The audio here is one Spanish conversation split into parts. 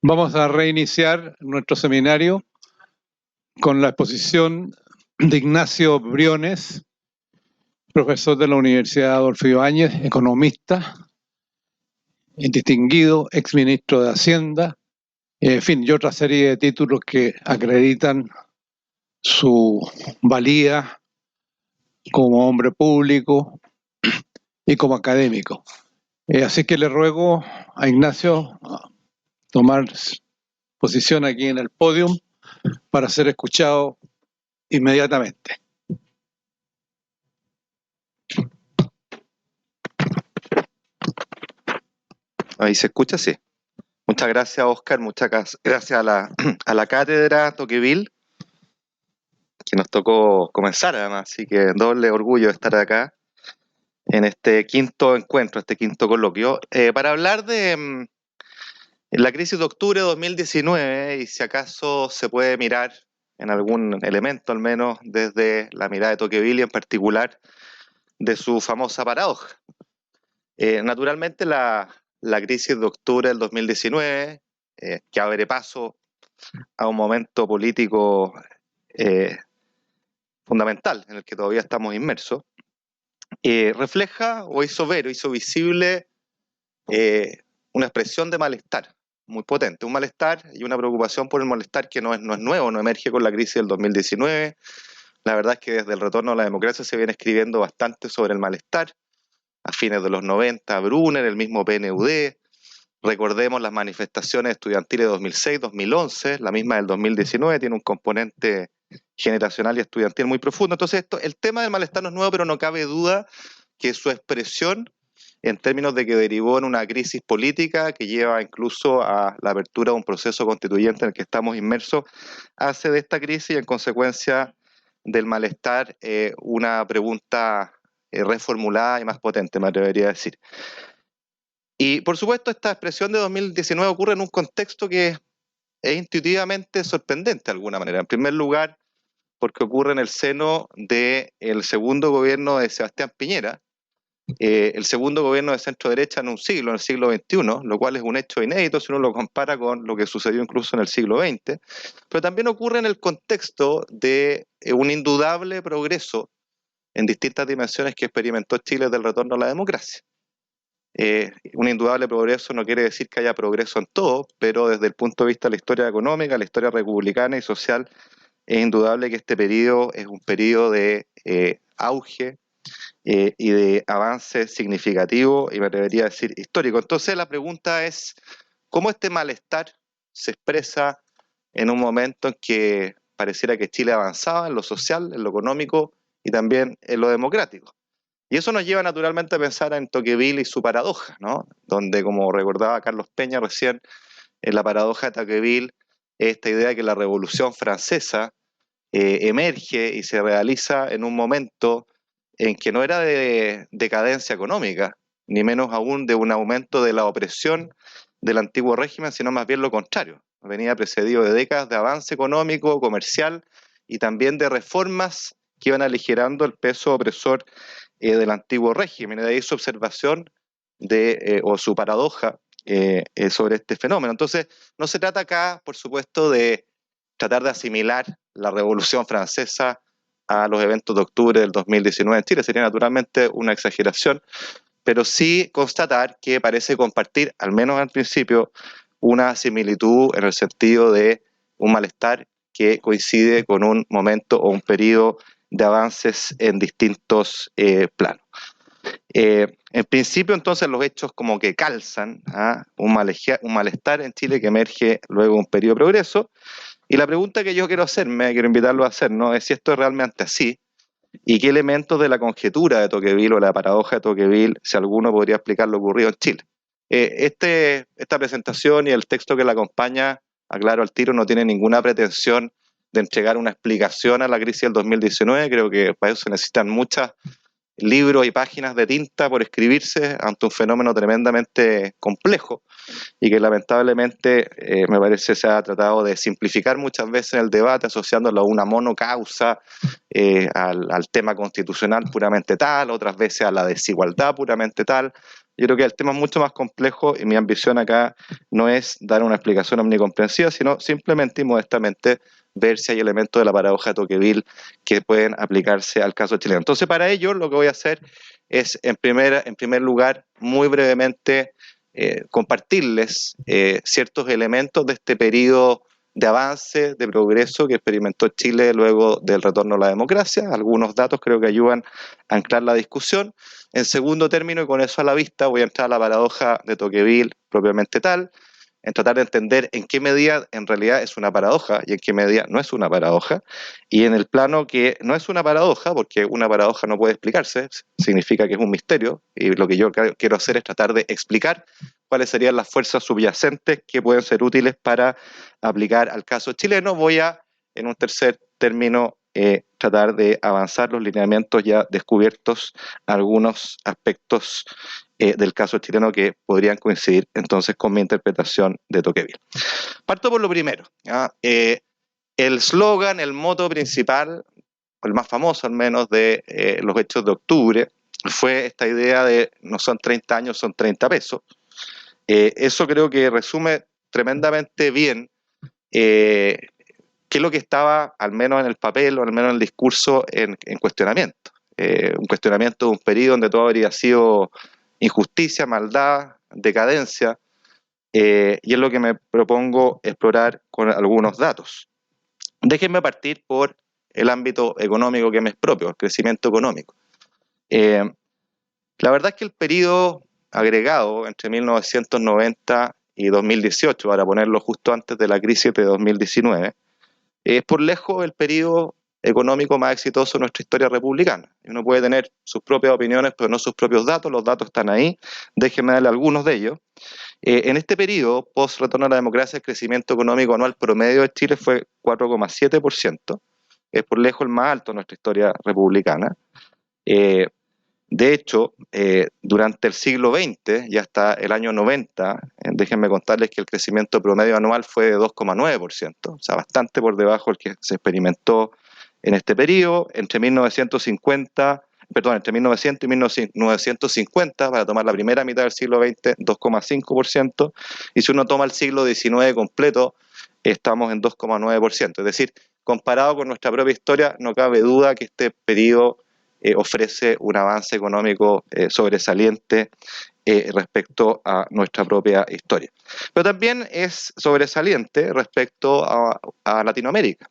Vamos a reiniciar nuestro seminario con la exposición de Ignacio Briones, profesor de la Universidad Adolfo Ibáñez, economista, distinguido, exministro de Hacienda, en fin, y otra serie de títulos que acreditan su valía como hombre público y como académico. Así que le ruego a Ignacio tomar posición aquí en el podio para ser escuchado inmediatamente. Ahí se escucha, sí. Muchas gracias, Oscar. Muchas gracias a la cátedra Tocqueville, que nos tocó comenzar además, así que doble orgullo de estar acá en este quinto encuentro, este quinto coloquio, para hablar de la crisis de octubre de 2019 y si acaso se puede mirar en algún elemento al menos desde la mirada de Tocqueville y en particular de su famosa paradoja. Naturalmente la crisis de octubre del 2019, que abre paso a un momento político fundamental en el que todavía estamos inmersos, refleja o hizo ver o hizo visible una expresión de malestar muy potente, un malestar y una preocupación por el malestar que no es nuevo, no emerge con la crisis del 2019. La verdad es que desde el retorno a la democracia se viene escribiendo bastante sobre el malestar. A fines de los 90, Brunner, el mismo PNUD, recordemos las manifestaciones estudiantiles de 2006, 2011, la misma del 2019, tiene un componente generacional y estudiantil muy profundo. Entonces, el tema del malestar no es nuevo, pero no cabe duda que su expresión, en términos de que derivó en una crisis política que lleva incluso a la apertura de un proceso constituyente en el que estamos inmersos, hace de esta crisis y en consecuencia del malestar una pregunta reformulada y más potente, me atrevería a decir. Y por supuesto esta expresión de 2019 ocurre en un contexto que es intuitivamente sorprendente de alguna manera. En primer lugar, porque ocurre en el seno del segundo gobierno de Sebastián Piñera, el segundo gobierno de centro derecha en un siglo, en el siglo XXI, lo cual es un hecho inédito si uno lo compara con lo que sucedió incluso en el siglo XX, pero también ocurre en el contexto de un indudable progreso en distintas dimensiones que experimentó Chile desde el retorno a la democracia. Un indudable progreso no quiere decir que haya progreso en todo, pero desde el punto de vista de la historia económica, la historia republicana y social, es indudable que este periodo es un periodo de auge y de avance significativo, y me atrevería a decir histórico. Entonces la pregunta es, ¿cómo este malestar se expresa en un momento en que pareciera que Chile avanzaba en lo social, en lo económico y también en lo democrático? Y eso nos lleva naturalmente a pensar en Tocqueville y su paradoja, ¿no? Donde, como recordaba Carlos Peña recién, en la paradoja de Tocqueville, esta idea de que la Revolución Francesa emerge y se realiza en un momento en que no era de decadencia económica, ni menos aún de un aumento de la opresión del antiguo régimen, sino más bien lo contrario. Venía precedido de décadas de avance económico, comercial y también de reformas que iban aligerando el peso opresor del antiguo régimen. Y de ahí su observación o su paradoja sobre este fenómeno. Entonces, no se trata acá, por supuesto, de tratar de asimilar la Revolución Francesa a los eventos de octubre del 2019 en Chile. Sería naturalmente una exageración, pero sí constatar que parece compartir, al menos al principio, una similitud en el sentido de un malestar que coincide con un momento o un periodo de avances en distintos planos. En principio, entonces, los hechos como que calzan un malestar en Chile que emerge luego de un periodo de progreso. Y la pregunta que yo quiero hacerme, quiero invitarlo a hacer, ¿no?, es si esto es realmente así y qué elementos de la conjetura de Tocqueville o la paradoja de Tocqueville, si alguno podría explicar lo ocurrido en Chile. Esta presentación y el texto que la acompaña, aclaro al tiro, no tiene ninguna pretensión de entregar una explicación a la crisis del 2019. Creo que para eso se necesitan muchos libros y páginas de tinta por escribirse ante un fenómeno tremendamente complejo y que lamentablemente me parece se ha tratado de simplificar muchas veces el debate asociándolo a una monocausa, al tema constitucional puramente tal, otras veces a la desigualdad puramente tal, Yo creo que el tema es mucho más complejo y mi ambición acá no es dar una explicación omnicomprensiva, sino simplemente y modestamente ver si hay elementos de la paradoja de Tocqueville que pueden aplicarse al caso chileno. Entonces, para ello, lo que voy a hacer es, en primer lugar, muy brevemente, compartirles ciertos elementos de este periodo de avance, de progreso que experimentó Chile luego del retorno a la democracia. Algunos datos creo que ayudan a anclar la discusión. En segundo término, y con eso a la vista, voy a entrar a la paradoja de Tocqueville propiamente tal, en tratar de entender en qué medida en realidad es una paradoja y en qué medida no es una paradoja, y en el plano que no es una paradoja, porque una paradoja no puede explicarse, significa que es un misterio, y lo que yo quiero hacer es tratar de explicar cuáles serían las fuerzas subyacentes que pueden ser útiles para aplicar al caso chileno. Voy a, en un tercer término, tratar de avanzar los lineamientos ya descubiertos, algunos aspectos del caso chileno que podrían coincidir entonces con mi interpretación de Tocqueville. Parto por lo primero. El slogan, el moto principal, el más famoso al menos de los hechos de octubre, fue esta idea de no son 30 años, son 30 pesos. Eso creo que resume tremendamente bien qué es lo que estaba, al menos en el papel o al menos en el discurso, en cuestionamiento. Un cuestionamiento de un periodo donde todo habría sido injusticia, maldad, decadencia, y es lo que me propongo explorar con algunos datos. Déjenme partir por el ámbito económico que me es propio, el crecimiento económico. La verdad es que el periodo agregado entre 1990 y 2018, para ponerlo justo antes de la crisis de 2019, es por lejos el periodo económico más exitoso de nuestra historia republicana. Uno puede tener sus propias opiniones, pero no sus propios datos, los datos están ahí, déjenme darle algunos de ellos. En este periodo, post retorno a la democracia, el crecimiento económico anual promedio de Chile fue 4,7%, es por lejos el más alto de nuestra historia republicana. De hecho, durante el siglo XX y hasta el año 90, déjenme contarles que el crecimiento promedio anual fue de 2,9%, o sea, bastante por debajo del que se experimentó en este periodo. Entre 1900 y 1950, para tomar la primera mitad del siglo XX, 2,5%, y si uno toma el siglo XIX completo, estamos en 2,9%. Es decir, comparado con nuestra propia historia, no cabe duda que este periodo ofrece un avance económico sobresaliente respecto a nuestra propia historia. Pero también es sobresaliente respecto a Latinoamérica.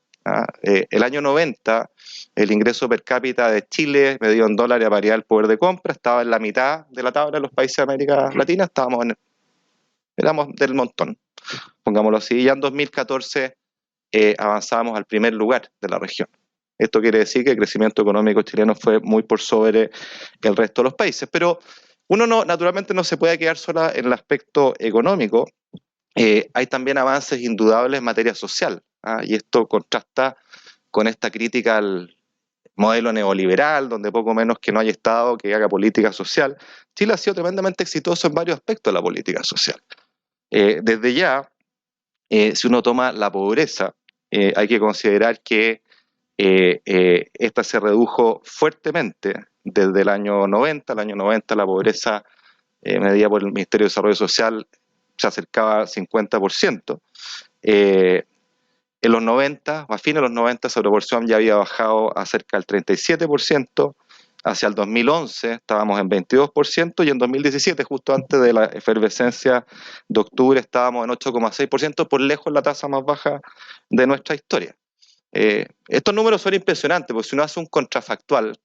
El año 90, el ingreso per cápita de Chile, medido en dólares a paridad del poder de compra, estaba en la mitad de la tabla de los países de América Latina, éramos del montón, pongámoslo así, y ya en 2014 avanzábamos al primer lugar de la región. Esto quiere decir que el crecimiento económico chileno fue muy por sobre el resto de los países. Pero uno naturalmente no se puede quedar sola en el aspecto económico. Hay también avances indudables en materia social, y esto contrasta con esta crítica al modelo neoliberal, donde poco menos que no hay Estado que haga política social. Chile ha sido tremendamente exitoso en varios aspectos de la política social. Desde ya, si uno toma la pobreza, hay que considerar que esta se redujo fuertemente desde el año 90. El año 90 la pobreza medida por el Ministerio de Desarrollo Social se acercaba al 50%. En los 90, a fines de los 90, esa proporción ya había bajado a cerca del 37%. Hacia el 2011 estábamos en 22% y en 2017, justo antes de la efervescencia de octubre, estábamos en 8,6%, por lejos la tasa más baja de nuestra historia. Estos números son impresionantes, porque si uno hace un contrafactual,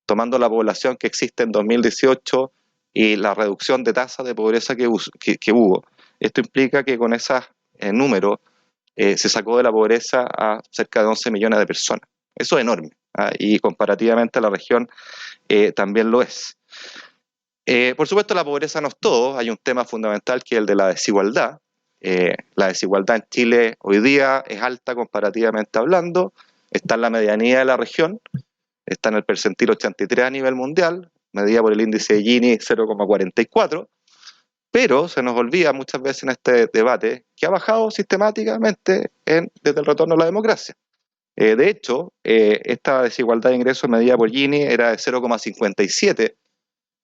tomando la población que existe en 2018 y la reducción de tasa de pobreza que hubo, esto implica que con esos números se sacó de la pobreza a cerca de 11 millones de personas. Eso es enorme, y comparativamente a la región también lo es. Por supuesto, la pobreza no es todo, hay un tema fundamental que es el de la desigualdad. La desigualdad en Chile hoy día es alta comparativamente hablando, está en la medianía de la región, está en el percentil 83 a nivel mundial, medida por el índice de Gini 0,44, pero se nos olvida muchas veces en este debate que ha bajado sistemáticamente desde el retorno a la democracia. De hecho, esta desigualdad de ingresos medida por Gini era de 0,57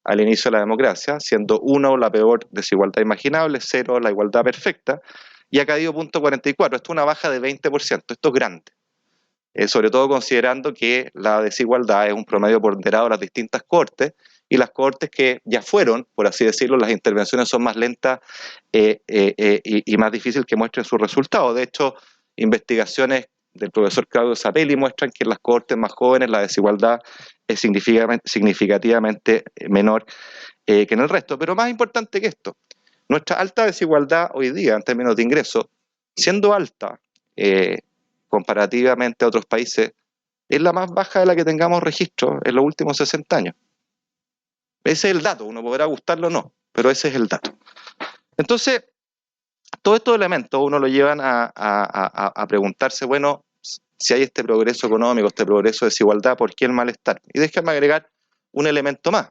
al inicio de la democracia, siendo 1 la peor desigualdad imaginable, 0 la igualdad perfecta, y ha caído 0,44. Esto es una baja de 20%, esto es grande. Sobre todo considerando que la desigualdad es un promedio ponderado de las distintas cortes, y las cortes que ya fueron, por así decirlo, las intervenciones son más lentas y más difícil que muestren sus resultados. De hecho, investigaciones del profesor Claudio Sapelli muestran que en las cortes más jóvenes la desigualdad es significativamente menor que en el resto. Pero más importante que esto, nuestra alta desigualdad hoy día en términos de ingresos, siendo alta comparativamente a otros países, es la más baja de la que tengamos registro en los últimos 60 años. Ese es el dato, uno podrá gustarlo o no, pero ese es el dato. Entonces, todos estos elementos uno lo llevan a preguntarse, bueno, si hay este progreso económico, este progreso de desigualdad, ¿por qué el malestar? Y déjame agregar un elemento más.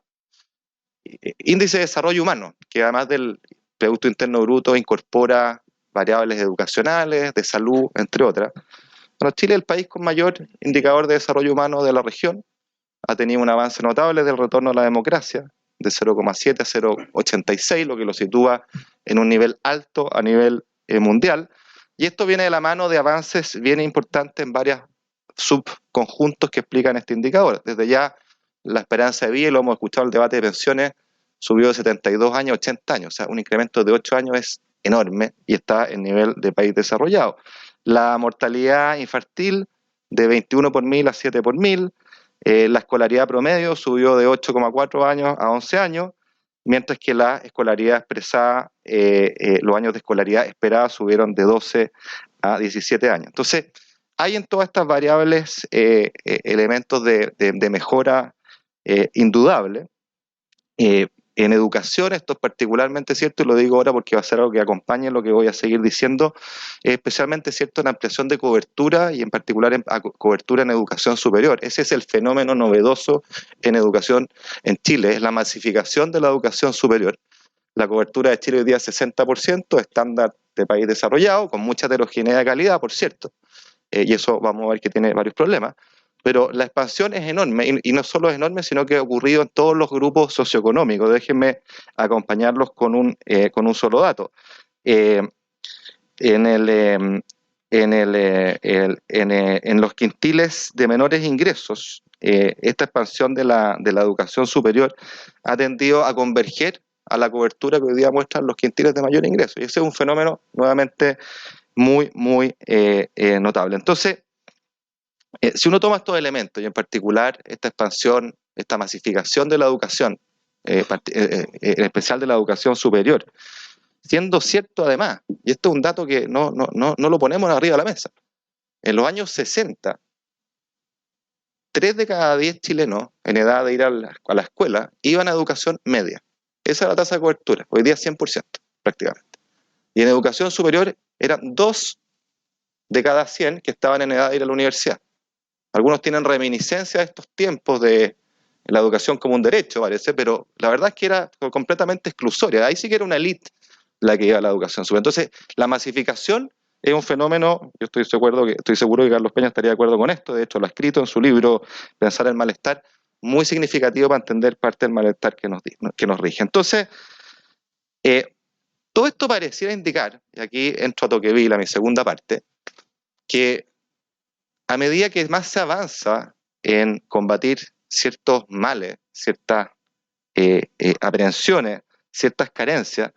Índice de desarrollo humano, que además del Producto Interno Bruto incorpora variables educacionales, de salud, entre otras. Bueno, Chile es el país con mayor indicador de desarrollo humano de la región, ha tenido un avance notable del retorno a la democracia, de 0,7 a 0,86, lo que lo sitúa en un nivel alto a nivel mundial, y esto viene de la mano de avances bien importantes en varios subconjuntos que explican este indicador. Desde ya, la esperanza de vida, y lo hemos escuchado en el debate de pensiones, subió de 72 años a 80 años, o sea, un incremento de 8 años es enorme y está en nivel de país desarrollado. La mortalidad infantil de 21 por mil a 7 por mil, la escolaridad promedio subió de 8,4 años a 11 años, mientras que la escolaridad expresada, los años de escolaridad esperada subieron de 12 a 17 años. Entonces, hay en todas estas variables elementos de mejora indudable. En educación, esto es particularmente cierto, y lo digo ahora porque va a ser algo que acompañe lo que voy a seguir diciendo, es especialmente cierto en ampliación de cobertura y en particular en cobertura en educación superior. Ese es el fenómeno novedoso en educación en Chile, es la masificación de la educación superior. La cobertura de Chile hoy día es 60%, estándar de país desarrollado, con mucha heterogeneidad de calidad, por cierto, y eso vamos a ver que tiene varios problemas. Pero la expansión es enorme, y no solo es enorme, sino que ha ocurrido en todos los grupos socioeconómicos. Déjenme acompañarlos con un solo dato. En los quintiles de menores ingresos, esta expansión de la educación superior ha tendido a converger a la cobertura que hoy día muestran los quintiles de mayor ingreso. Y ese es un fenómeno nuevamente muy notable. Entonces, si uno toma estos elementos, y en particular esta expansión, esta masificación de la educación, en especial de la educación superior, siendo cierto además, y esto es un dato que no lo ponemos arriba de la mesa, en los años 60, 3 de cada 10 chilenos en edad de ir a la escuela iban a educación media. Esa es la tasa de cobertura, hoy día 100% prácticamente. Y en educación superior eran 2 de cada 100 que estaban en edad de ir a la universidad. Algunos tienen reminiscencia de estos tiempos de la educación como un derecho, parece, pero la verdad es que era completamente exclusoria. Ahí sí que era una élite la que iba a la educación superior. Entonces, la masificación es un fenómeno, yo estoy seguro que Carlos Peña estaría de acuerdo con esto, de hecho lo ha escrito en su libro Pensar el malestar, muy significativo para entender parte del malestar que nos rige. Entonces, todo esto pareciera indicar, y aquí entro a Tocqueville, a mi segunda parte, que a medida que más se avanza en combatir ciertos males, ciertas aprehensiones, ciertas carencias,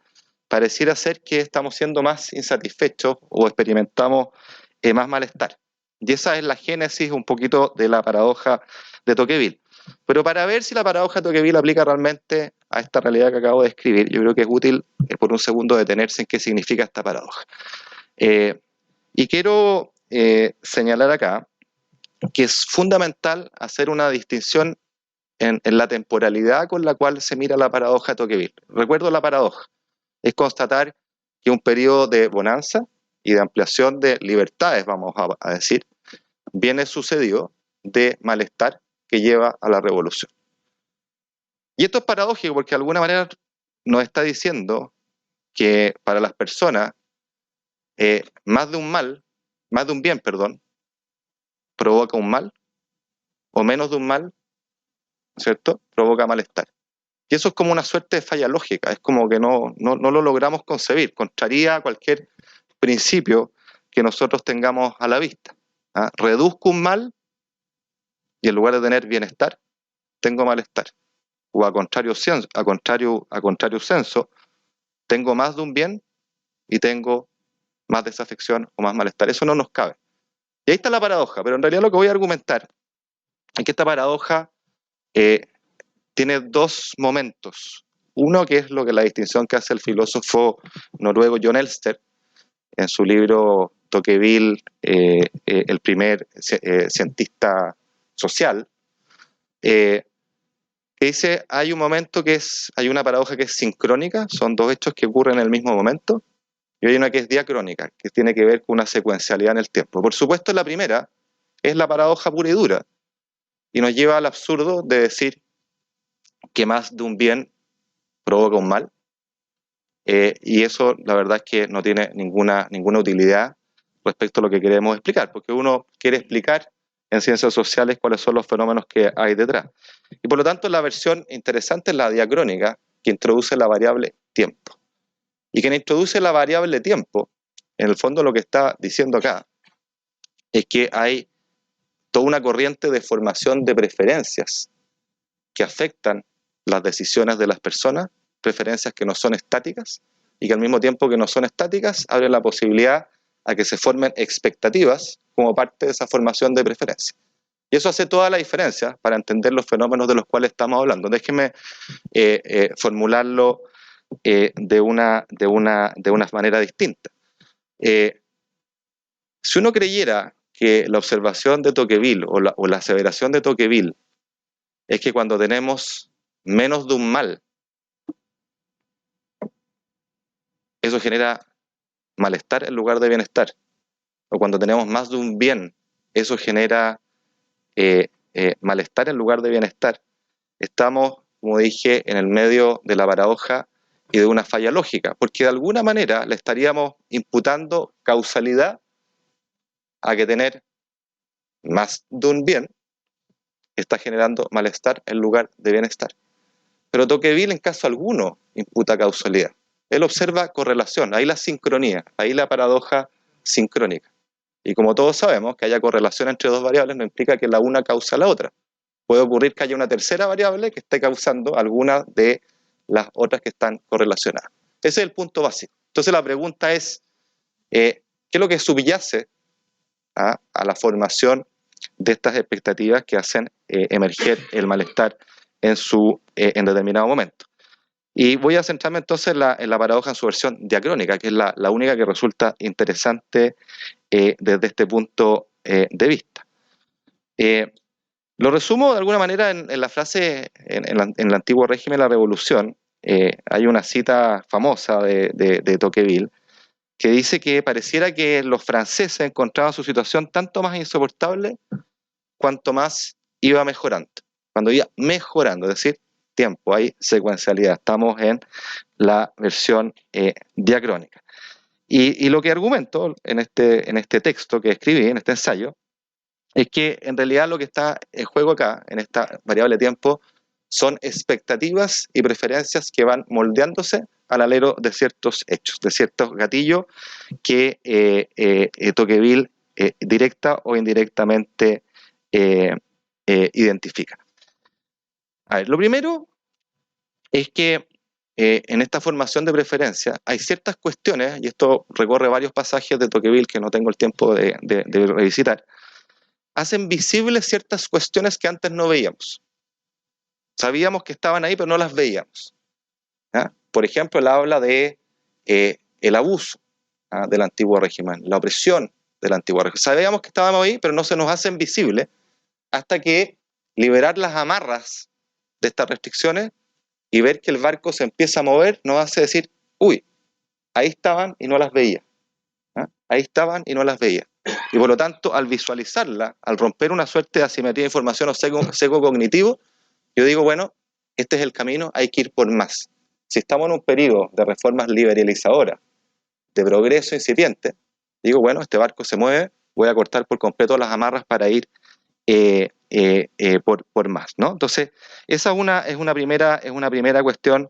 pareciera ser que estamos siendo más insatisfechos o experimentamos más malestar. Y esa es la génesis un poquito de la paradoja de Tocqueville. Pero para ver si la paradoja de Tocqueville aplica realmente a esta realidad que acabo de escribir, yo creo que es útil por un segundo detenerse en qué significa esta paradoja. Y quiero señalar acá que es fundamental hacer una distinción en la temporalidad con la cual se mira la paradoja de Tocqueville. Recuerdo la paradoja, es constatar que un periodo de bonanza y de ampliación de libertades, vamos a decir, viene sucedido de malestar que lleva a la revolución. Y esto es paradójico porque de alguna manera nos está diciendo que para las personas más de un bien, provoca un mal, o menos de un mal, ¿cierto? Provoca malestar. Y eso es como una suerte de falla lógica, es como que no lo logramos concebir, contraría cualquier principio que nosotros tengamos a la vista. ¿Ah? Reduzco un mal y en lugar de tener bienestar, tengo malestar. O a contrario senso, tengo más de un bien y tengo más desafección o más malestar. Eso no nos cabe. Y ahí está la paradoja, pero en realidad lo que voy a argumentar es que esta paradoja tiene dos momentos. Uno que es lo que la distinción que hace el filósofo noruego Jon Elster en su libro Tocqueville, el primer cientista social, que dice, hay un momento hay una paradoja que es sincrónica, son dos hechos que ocurren en el mismo momento, y hay una que es diacrónica, que tiene que ver con una secuencialidad en el tiempo. Por supuesto, la primera es la paradoja pura y dura, y nos lleva al absurdo de decir que más de un bien provoca un mal, y eso la verdad es que no tiene ninguna utilidad respecto a lo que queremos explicar, porque uno quiere explicar en ciencias sociales cuáles son los fenómenos que hay detrás. Y por lo tanto la versión interesante es la diacrónica, que introduce la variable tiempo. Y quien introduce la variable tiempo, en el fondo lo que está diciendo acá, es que hay toda una corriente de formación de preferencias que afectan las decisiones de las personas, preferencias que no son estáticas, y que al mismo tiempo que no son estáticas, abren la posibilidad a que se formen expectativas como parte de esa formación de preferencias. Y eso hace toda la diferencia para entender los fenómenos de los cuales estamos hablando. Déjenme formularlo de una manera distinta. Si uno creyera que la observación de Tocqueville o la aseveración de Tocqueville es que cuando tenemos menos de un mal, eso genera malestar en lugar de bienestar, o cuando tenemos más de un bien, eso genera malestar en lugar de bienestar, estamos, como dije, en el medio de la paradoja y de una falla lógica, porque de alguna manera le estaríamos imputando causalidad a que tener más de un bien está generando malestar en lugar de bienestar. Pero Tocqueville en caso alguno imputa causalidad. Él observa correlación, ahí la sincronía, ahí la paradoja sincrónica. Y como todos sabemos, que haya correlación entre dos variables no implica que la una causa la otra. Puede ocurrir que haya una tercera variable que esté causando alguna de las otras que están correlacionadas. Ese es el punto básico. Entonces la pregunta es, ¿qué es lo que subyace a la formación de estas expectativas que hacen emerger el malestar en determinado momento? Y voy a centrarme entonces en la paradoja en su versión diacrónica, que es la única que resulta interesante desde este punto de vista. Lo resumo de alguna manera en la frase, en el antiguo régimen de la revolución, hay una cita famosa de Tocqueville, que dice que pareciera que los franceses encontraban su situación tanto más insoportable cuanto más iba mejorando. Cuando iba mejorando, es decir, tiempo, hay secuencialidad. Estamos en la versión diacrónica. Y lo que argumento en este texto que escribí, en este ensayo, es que en realidad lo que está en juego acá, en esta variable tiempo, son expectativas y preferencias que van moldeándose al alero de ciertos hechos, de ciertos gatillos que Tocqueville directa o indirectamente identifica. A ver, lo primero es que en esta formación de preferencia hay ciertas cuestiones, y esto recorre varios pasajes de Tocqueville que no tengo el tiempo de revisitar, hacen visibles ciertas cuestiones que antes no veíamos. Sabíamos que estaban ahí, pero no las veíamos. ¿Ah? Por ejemplo, él habla de el abuso del antiguo régimen, la opresión del antiguo régimen. Sabíamos que estábamos ahí, pero no se nos hacen visibles hasta que liberar las amarras de estas restricciones y ver que el barco se empieza a mover nos hace decir, uy, ahí estaban y no las veía. Ahí estaban y no las veía. Y por lo tanto, al visualizarla, al romper una suerte de asimetría de información o seco cognitivo, yo digo, bueno, este es el camino, hay que ir por más. Si estamos en un periodo de reformas liberalizadoras, de progreso incipiente, digo, bueno, este barco se mueve, voy a cortar por completo las amarras para ir por más, ¿no? Entonces, esa es una primera cuestión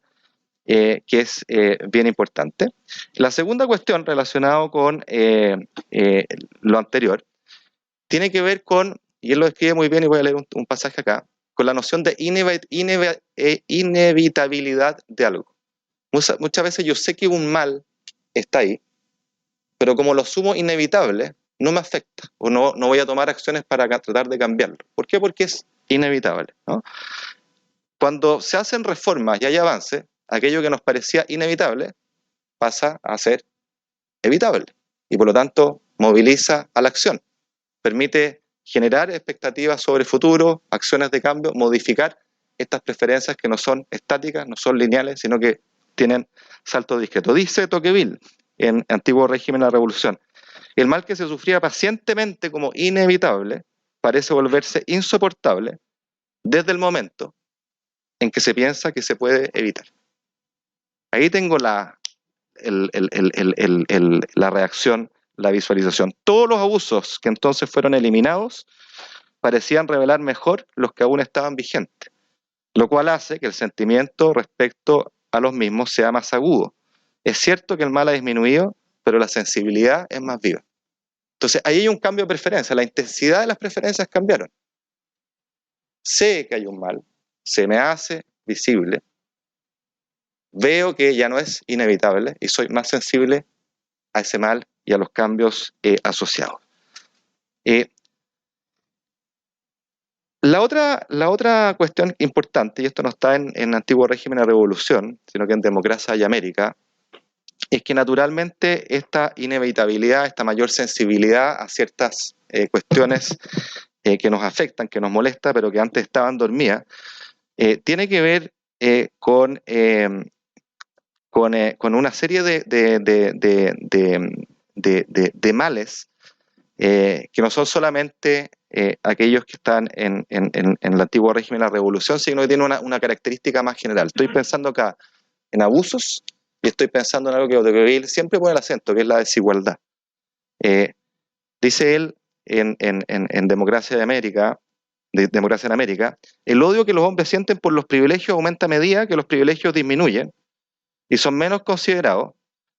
que es bien importante. La segunda cuestión relacionada con lo anterior tiene que ver con, y él lo describe muy bien y voy a leer un pasaje acá, con la noción de inevitabilidad de algo. Muchas veces yo sé que un mal está ahí, pero como lo asumo inevitable, no me afecta o no voy a tomar acciones para tratar de cambiarlo. ¿Por qué? Porque es inevitable, ¿no? Cuando se hacen reformas y hay avances, aquello que nos parecía inevitable pasa a ser evitable y por lo tanto moviliza a la acción, permite generar expectativas sobre el futuro, acciones de cambio, modificar estas preferencias que no son estáticas, no son lineales, sino que tienen saltos discretos. Dice Tocqueville en Antiguo Régimen de la Revolución: el mal que se sufría pacientemente como inevitable parece volverse insoportable desde el momento en que se piensa que se puede evitar. Ahí tengo la reacción, la visualización. Todos los abusos que entonces fueron eliminados parecían revelar mejor los que aún estaban vigentes, lo cual hace que el sentimiento respecto a los mismos sea más agudo. Es cierto que el mal ha disminuido, pero la sensibilidad es más viva. Entonces, ahí hay un cambio de preferencia, la intensidad de las preferencias cambiaron. Sé que hay un mal, se me hace visible, veo que ya no es inevitable y soy más sensible a ese mal y a los cambios asociados. La otra cuestión importante, y esto no está en Antiguo Régimen de Revolución, sino que en Democracia y América, es que naturalmente esta inevitabilidad, esta mayor sensibilidad a ciertas cuestiones que nos afectan, que nos molestan, pero que antes estaban dormidas, tiene que ver con una serie de males que no son solamente aquellos que están en el antiguo régimen de la revolución, sino que tienen una característica más general. Estoy pensando acá en abusos y estoy pensando en algo que Tocqueville siempre pone el acento, que es la desigualdad. Dice él en Democracia en América, el odio que los hombres sienten por los privilegios aumenta a medida que los privilegios disminuyen y son menos considerados,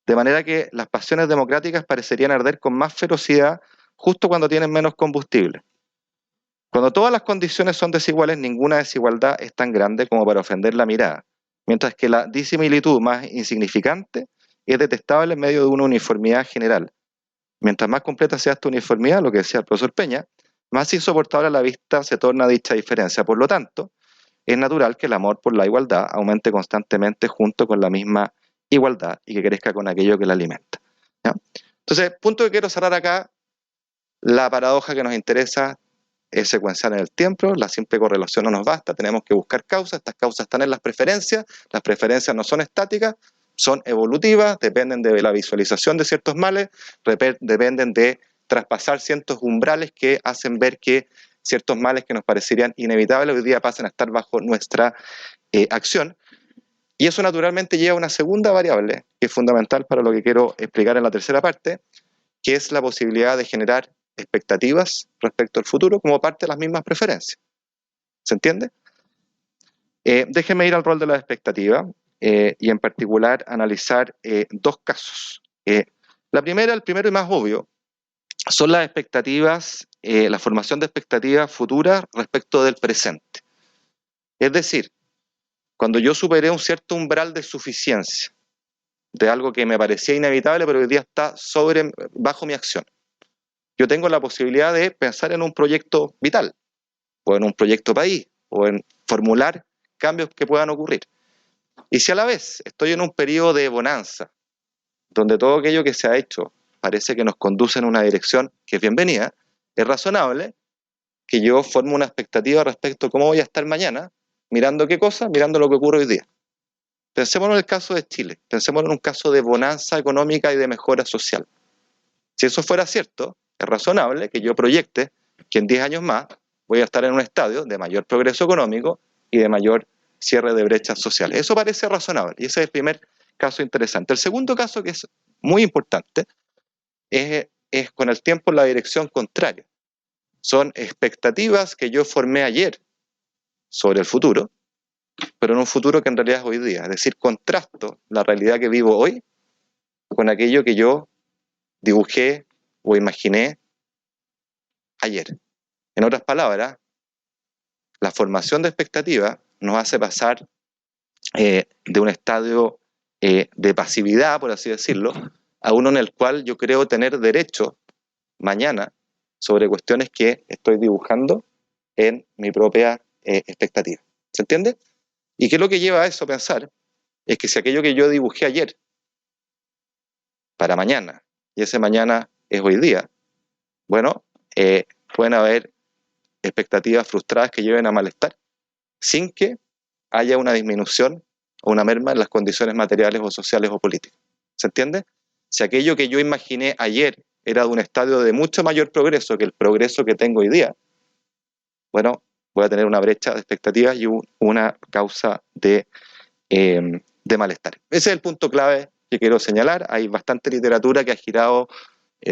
de manera que las pasiones democráticas parecerían arder con más ferocidad justo cuando tienen menos combustible. Cuando todas las condiciones son desiguales, ninguna desigualdad es tan grande como para ofender la mirada, mientras que la disimilitud más insignificante es detestable en medio de una uniformidad general. Mientras más completa sea esta uniformidad, lo que decía el profesor Peña, más insoportable a la vista se torna dicha diferencia. Por lo tanto, es natural que el amor por la igualdad aumente constantemente junto con la misma igualdad y que crezca con aquello que la alimenta, ¿ya? Entonces, punto que quiero cerrar acá, la paradoja que nos interesa es secuencial en el tiempo, la simple correlación no nos basta, tenemos que buscar causas, estas causas están en las preferencias no son estáticas, son evolutivas, dependen de la visualización de ciertos males, dependen de traspasar ciertos umbrales que hacen ver que ciertos males que nos parecerían inevitables hoy día pasan a estar bajo nuestra acción. Y eso naturalmente lleva a una segunda variable que es fundamental para lo que quiero explicar en la tercera parte, que es la posibilidad de generar expectativas respecto al futuro como parte de las mismas preferencias. ¿Se entiende? Déjenme ir al rol de la expectativa y en particular analizar dos casos. El primero y más obvio, son las expectativas, la formación de expectativas futuras respecto del presente. Es decir, cuando yo superé un cierto umbral de suficiencia de algo que me parecía inevitable, pero hoy día está bajo mi acción, yo tengo la posibilidad de pensar en un proyecto vital, o en un proyecto país, o en formular cambios que puedan ocurrir. Y si a la vez estoy en un periodo de bonanza, donde todo aquello que se ha hecho parece que nos conduce en una dirección que es bienvenida, es razonable que yo forme una expectativa respecto a cómo voy a estar mañana, mirando qué cosa, mirando lo que ocurre hoy día. Pensémonos en el caso de Chile, pensémonos en un caso de bonanza económica y de mejora social. Si eso fuera cierto, es razonable que yo proyecte que en 10 años más voy a estar en un estadio de mayor progreso económico y de mayor cierre de brechas sociales. Eso parece razonable y ese es el primer caso interesante. El segundo caso, que es muy importante, es con el tiempo en la dirección contraria. son expectativas que yo formé ayer sobre el futuro, pero en un futuro que en realidad es hoy día. Es decir, contrasto la realidad que vivo hoy con aquello que yo dibujé o imaginé ayer. En otras palabras, la formación de expectativas nos hace pasar de un estadio de pasividad, por así decirlo, a uno en el cual yo creo tener derecho mañana sobre cuestiones que estoy dibujando en mi propia expectativa. ¿Se entiende? ¿Y qué es lo que lleva a eso a pensar? Es que si aquello que yo dibujé ayer para mañana, y ese mañana es hoy día, bueno, pueden haber expectativas frustradas que lleven a malestar, sin que haya una disminución o una merma en las condiciones materiales o sociales o políticas. ¿Se entiende? Si aquello que yo imaginé ayer era de un estadio de mucho mayor progreso que el progreso que tengo hoy día, bueno, voy a tener una brecha de expectativas y una causa de malestar. Ese es el punto clave que quiero señalar. Hay bastante literatura que ha girado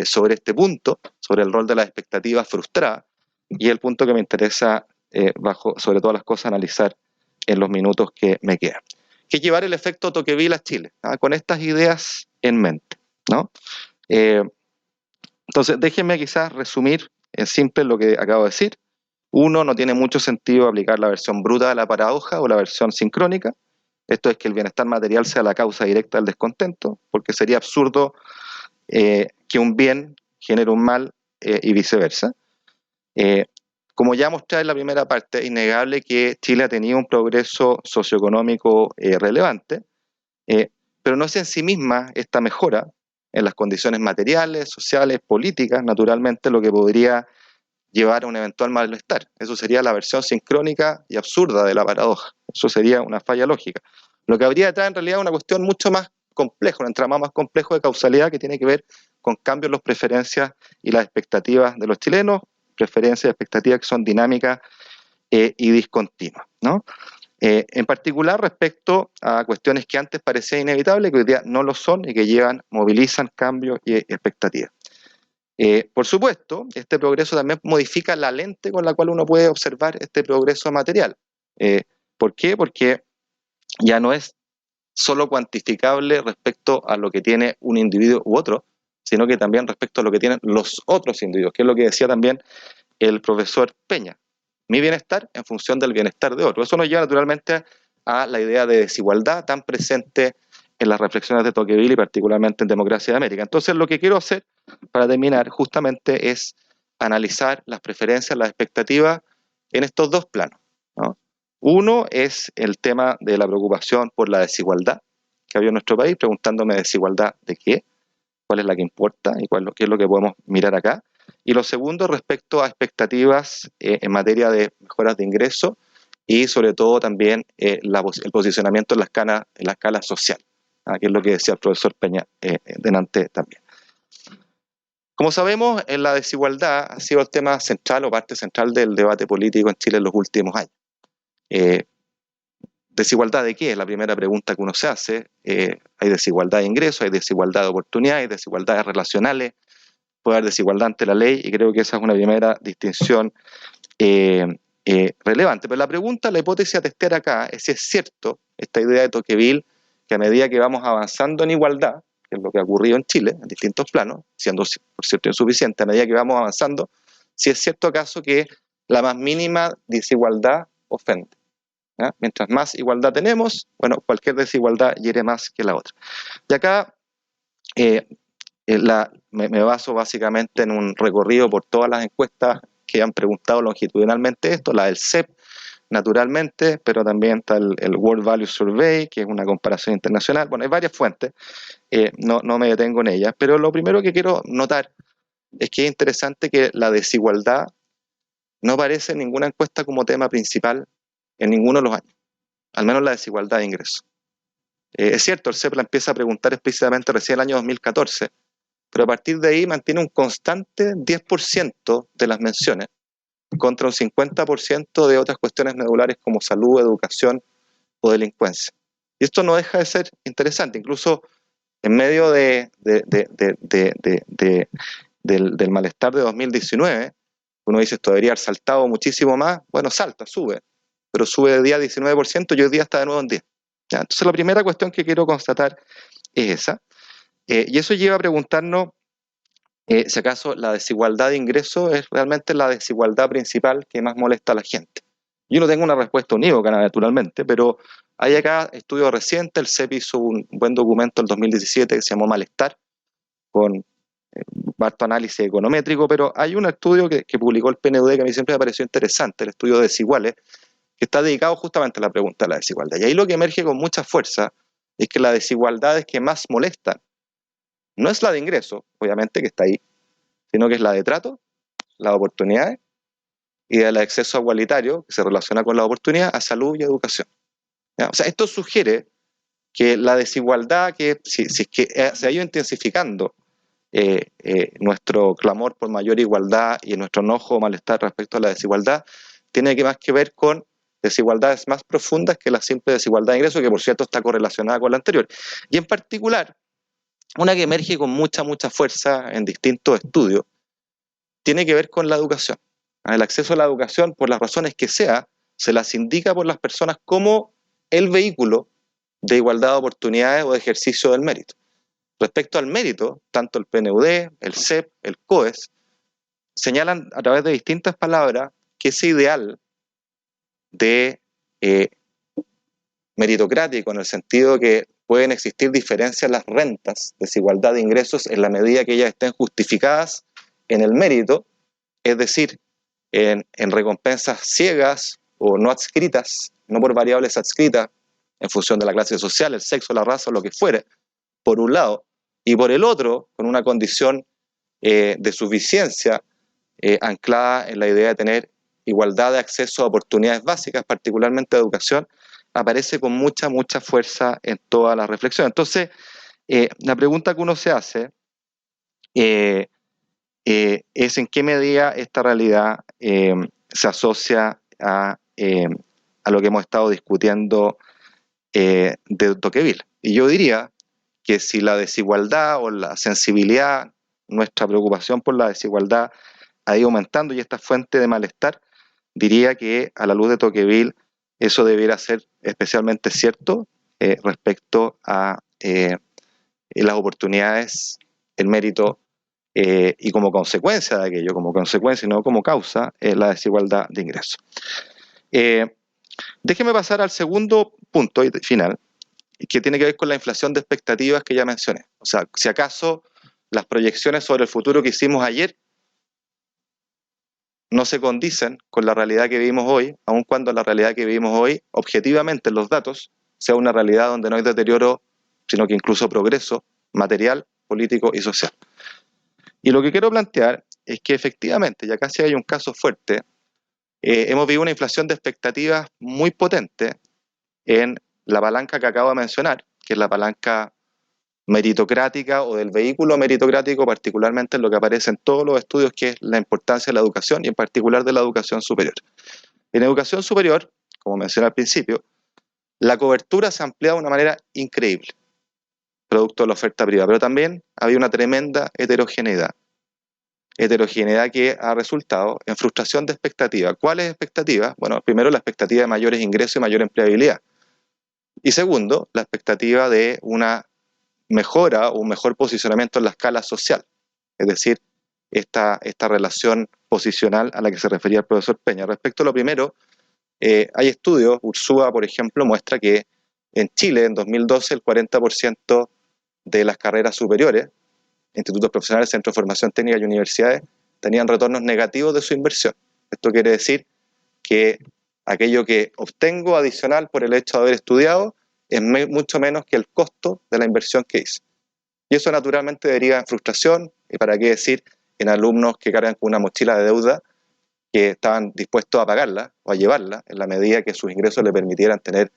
sobre este punto, sobre el rol de las expectativas frustradas, y el punto que me interesa, sobre todas las cosas, analizar en los minutos que me quedan, que es llevar el efecto Tocqueville a Chile, con estas ideas en mente, ¿no? Entonces, déjenme quizás resumir en simple lo que acabo de decir. Uno, no tiene mucho sentido aplicar la versión bruta de la paradoja o la versión sincrónica. Esto es que el bienestar material sea la causa directa del descontento, porque sería absurdo que un bien genere un mal y viceversa. Como ya mostré en la primera parte, es innegable que Chile ha tenido un progreso socioeconómico relevante, pero no es en sí misma esta mejora en las condiciones materiales, sociales, políticas, naturalmente, lo que podría llevar a un eventual malestar. Eso sería la versión sincrónica y absurda de la paradoja. Eso sería una falla lógica. Lo que habría detrás en realidad es una cuestión mucho más compleja, un entramado más complejo de causalidad que tiene que ver con cambios en las preferencias y las expectativas de los chilenos, preferencias y expectativas que son dinámicas y discontinuas, ¿no? En particular respecto a cuestiones que antes parecían inevitables, que hoy día no lo son y que movilizan cambios y expectativas. Por supuesto, este progreso también modifica la lente con la cual uno puede observar este progreso material. ¿Por qué? Porque ya no es solo cuantificable respecto a lo que tiene un individuo u otro, sino que también respecto a lo que tienen los otros individuos, que es lo que decía también el profesor Peña. Mi bienestar en función del bienestar de otro. Eso nos lleva naturalmente a la idea de desigualdad tan presente en las reflexiones de Tocqueville y particularmente en Democracia de América. Entonces, lo que quiero hacer para terminar justamente es analizar las preferencias, las expectativas en estos dos planos, ¿no? Uno es el tema de la preocupación por la desigualdad que había en nuestro país, preguntándome desigualdad de qué, cuál es la que importa y qué es lo que podemos mirar acá. Y lo segundo, respecto a expectativas en materia de mejoras de ingreso y sobre todo también el posicionamiento en la escala social, que es lo que decía el profesor Peña delante también. Como sabemos, la desigualdad ha sido el tema central o parte central del debate político en Chile en los últimos años. ¿Desigualdad de qué? Es la primera pregunta que uno se hace. Hay desigualdad de ingresos, hay desigualdad de oportunidades, hay desigualdades relacionales, puede haber desigualdad ante la ley, y creo que esa es una primera distinción relevante. Pero la pregunta, la hipótesis a testear acá es si es cierto esta idea de Tocqueville, que a medida que vamos avanzando en igualdad, que es lo que ha ocurrido en Chile, en distintos planos, siendo por cierto insuficiente, a medida que vamos avanzando, si es cierto acaso que la más mínima desigualdad ofende. ¿Ya? Mientras más igualdad tenemos, bueno, cualquier desigualdad hiere más que la otra. Y acá me baso básicamente en un recorrido por todas las encuestas que han preguntado longitudinalmente esto, la del CEP, naturalmente, pero también está el World Value Survey, que es una comparación internacional. Bueno, hay varias fuentes, no me detengo en ellas, pero lo primero que quiero notar es que es interesante que la desigualdad no aparece en ninguna encuesta como tema principal en ninguno de los años, al menos la desigualdad de ingresos. Es cierto, el CEP la empieza a preguntar explícitamente recién en el año 2014, pero a partir de ahí mantiene un constante 10% de las menciones contra un 50% de otras cuestiones medulares como salud, educación o delincuencia. Y esto no deja de ser interesante, incluso en medio del malestar de 2019, uno dice esto debería haber saltado muchísimo más, bueno, salta, sube, pero sube de día 19% y hoy día está de nuevo en 10. ¿Ya? Entonces la primera cuestión que quiero constatar es esa, y eso lleva a preguntarnos si acaso la desigualdad de ingresos es realmente la desigualdad principal que más molesta a la gente. Yo no tengo una respuesta unívoca, naturalmente, pero hay acá estudios recientes, el CEP hizo un buen documento en el 2017 que se llamó Malestar, con harto análisis econométrico, pero hay un estudio que publicó el PNUD que a mí siempre me pareció interesante, el estudio de Desiguales, que está dedicado justamente a la pregunta de la desigualdad. Y ahí lo que emerge con mucha fuerza es que las desigualdades que más molestan no es la de ingresos, obviamente, que está ahí, sino que es la de trato, las oportunidades y del acceso igualitario, que se relaciona con la oportunidad, a salud y educación. ¿Ya? O sea, esto sugiere que la desigualdad, que si es que se ha ido intensificando nuestro clamor por mayor igualdad y nuestro enojo o malestar respecto a la desigualdad, tiene más que ver con desigualdades más profundas que la simple desigualdad de ingresos, que por cierto está correlacionada con la anterior. Y en particular, una que emerge con mucha fuerza en distintos estudios, tiene que ver con la educación. El acceso a la educación, por las razones que sea, se las indica por las personas como el vehículo de igualdad de oportunidades o de ejercicio del mérito. Respecto al mérito, tanto el PNUD, el CEP, el COES, señalan a través de distintas palabras que ese ideal de meritocrático, en el sentido que pueden existir diferencias en las rentas, desigualdad de ingresos, en la medida que ellas estén justificadas en el mérito, es decir, en recompensas ciegas o no adscritas, no por variables adscritas, en función de la clase social, el sexo, la raza o lo que fuere, por un lado, y por el otro, con una condición de suficiencia anclada en la idea de tener igualdad de acceso a oportunidades básicas, particularmente a educación, aparece con mucha fuerza en toda la reflexión. Entonces, la pregunta que uno se hace es en qué medida esta realidad se asocia a lo que hemos estado discutiendo de Tocqueville. Y yo diría que si la desigualdad o la sensibilidad, nuestra preocupación por la desigualdad ha ido aumentando y esta fuente de malestar, diría que a la luz de Tocqueville eso debiera ser especialmente cierto respecto a las oportunidades, el mérito y como consecuencia de aquello, como consecuencia y no como causa, la desigualdad de ingresos. Déjeme pasar al segundo punto y final, que tiene que ver con la inflación de expectativas que ya mencioné. O sea, si acaso las proyecciones sobre el futuro que hicimos ayer no se condicen con la realidad que vivimos hoy, aun cuando la realidad que vivimos hoy, objetivamente en los datos, sea una realidad donde no hay deterioro, sino que incluso progreso material, político y social. Y lo que quiero plantear es que efectivamente, ya casi hay un caso fuerte, hemos vivido una inflación de expectativas muy potente en la palanca que acabo de mencionar, que es la palanca meritocrática o del vehículo meritocrático, particularmente en lo que aparece en todos los estudios, que es la importancia de la educación y en particular de la educación superior. En educación superior, como mencioné al principio, la cobertura se ha ampliado de una manera increíble, producto de la oferta privada, pero también había una tremenda heterogeneidad que ha resultado en frustración de expectativas. ¿Cuáles expectativas? Bueno, primero la expectativa de mayores ingresos y mayor empleabilidad. Y segundo, la expectativa de una mejora o un mejor posicionamiento en la escala social. Es decir, esta relación posicional a la que se refería el profesor Peña. Respecto a lo primero, hay estudios, Ursúa, por ejemplo, muestra que en Chile, en 2012, el 40% de las carreras superiores, institutos profesionales, centros de formación técnica y universidades, tenían retornos negativos de su inversión. Esto quiere decir que aquello que obtengo adicional por el hecho de haber estudiado es mucho menos que el costo de la inversión que hice. Y eso naturalmente deriva en frustración, y para qué decir, en alumnos que cargan con una mochila de deuda que estaban dispuestos a pagarla o a llevarla en la medida que sus ingresos le permitieran tener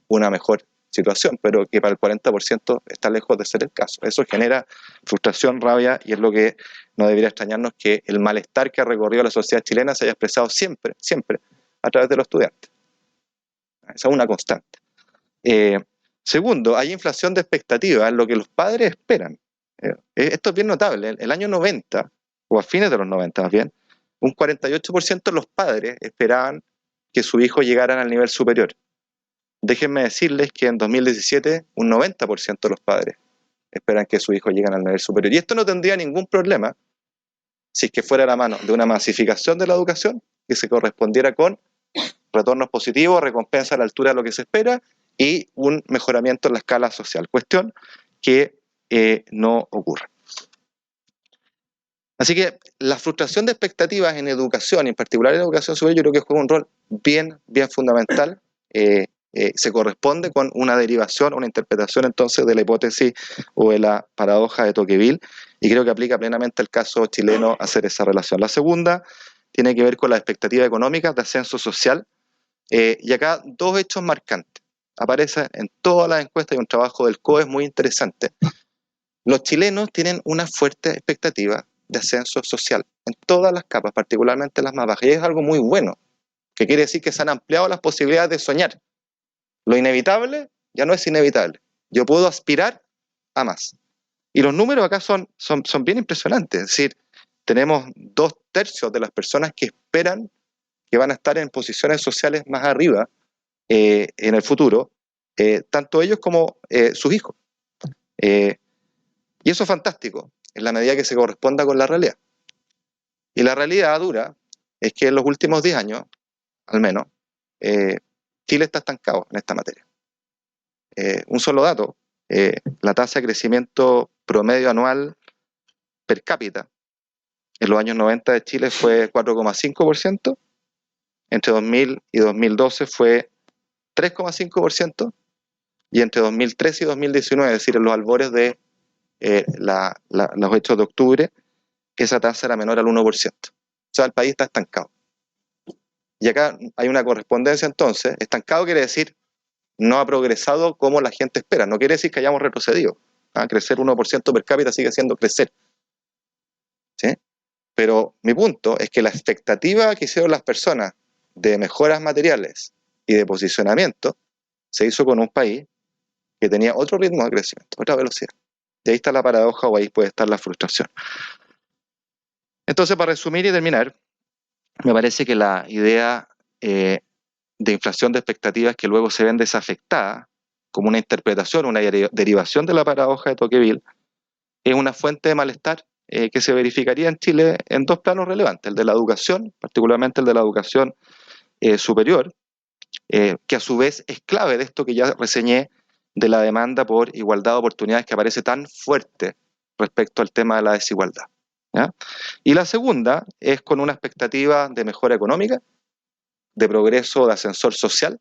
una mejor situación, pero que para el 40% está lejos de ser el caso. Eso genera frustración, rabia, y es lo que no debería extrañarnos, que el malestar que ha recorrido la sociedad chilena se haya expresado siempre a través de los estudiantes. Esa es una constante. Segundo, hay inflación de expectativas en lo que los padres esperan. Esto es bien notable. El año 90, o a fines de los 90 más bien, un 48% de los padres esperaban que sus hijos llegaran al nivel superior. Déjenme decirles que en 2017 un 90% de los padres esperan que sus hijos lleguen al nivel superior. Y esto no tendría ningún problema si es que fuera la mano de una masificación de la educación que se correspondiera con retornos positivos, recompensa a la altura de lo que se espera y un mejoramiento en la escala social. Cuestión que no ocurre. Así que la frustración de expectativas en educación, en particular en educación superior, yo creo que juega un rol bien fundamental. Se corresponde con una derivación, una interpretación entonces de la hipótesis o de la paradoja de Tocqueville, y creo que aplica plenamente al caso chileno hacer esa relación. La segunda tiene que ver con las expectativas económicas de ascenso social, y acá dos hechos marcantes. Aparece en todas las encuestas y un trabajo del COE muy interesante. Los chilenos tienen una fuerte expectativa de ascenso social en todas las capas, particularmente las más bajas, y es algo muy bueno, que quiere decir que se han ampliado las posibilidades de soñar. Lo inevitable ya no es inevitable. Yo puedo aspirar a más. Y los números acá son bien impresionantes. Es decir, tenemos 2/3 de las personas que esperan que van a estar en posiciones sociales más arriba en el futuro, tanto ellos como sus hijos. Y eso es fantástico, en la medida que se corresponda con la realidad. Y la realidad dura es que en los últimos 10 años, al menos, Chile está estancado en esta materia. Un solo dato, la tasa de crecimiento promedio anual per cápita en los años 90 de Chile fue 4,5%, entre 2000 y 2012 fue 3,5%, y entre 2013 y 2019, es decir, en los albores de los hechos de octubre, esa tasa era menor al 1%. O sea, el país está estancado. Y acá hay una correspondencia entonces. Estancado quiere decir no ha progresado como la gente espera. No quiere decir que hayamos retrocedido. Crecer 1% per cápita sigue siendo crecer. ¿Sí? Pero mi punto es que la expectativa que hicieron las personas de mejoras materiales y de posicionamiento se hizo con un país que tenía otro ritmo de crecimiento, otra velocidad. Y ahí está la paradoja, o ahí puede estar la frustración. Entonces, para resumir y terminar, me parece que la idea de inflación de expectativas que luego se ven desafectadas como una interpretación, una derivación de la paradoja de Tocqueville, es una fuente de malestar que se verificaría en Chile en dos planos relevantes: el de la educación, particularmente el de la educación superior, que a su vez es clave de esto que ya reseñé, de la demanda por igualdad de oportunidades, que aparece tan fuerte respecto al tema de la desigualdad. ¿Ya? Y la segunda es con una expectativa de mejora económica, de progreso, de ascensor social,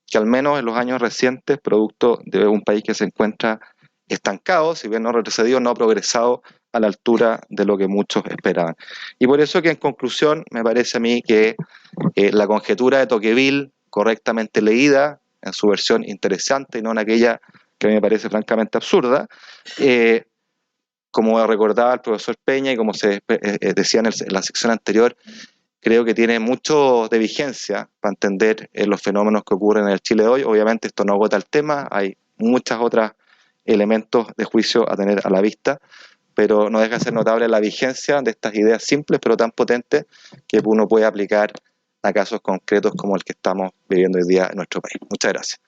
que al menos en los años recientes, producto de un país que se encuentra estancado, si bien no ha retrocedido, no ha progresado a la altura de lo que muchos esperaban. Y por eso que en conclusión me parece a mí que la conjetura de Tocqueville, correctamente leída, en su versión interesante y no en aquella que a mí me parece francamente absurda, como recordaba el profesor Peña y como se decía en la sección anterior, creo que tiene mucho de vigencia para entender los fenómenos que ocurren en el Chile de hoy. Obviamente esto no agota el tema, hay muchos otros elementos de juicio a tener a la vista, pero no deja de ser notable la vigencia de estas ideas simples pero tan potentes que uno puede aplicar a casos concretos como el que estamos viviendo hoy día en nuestro país. Muchas gracias.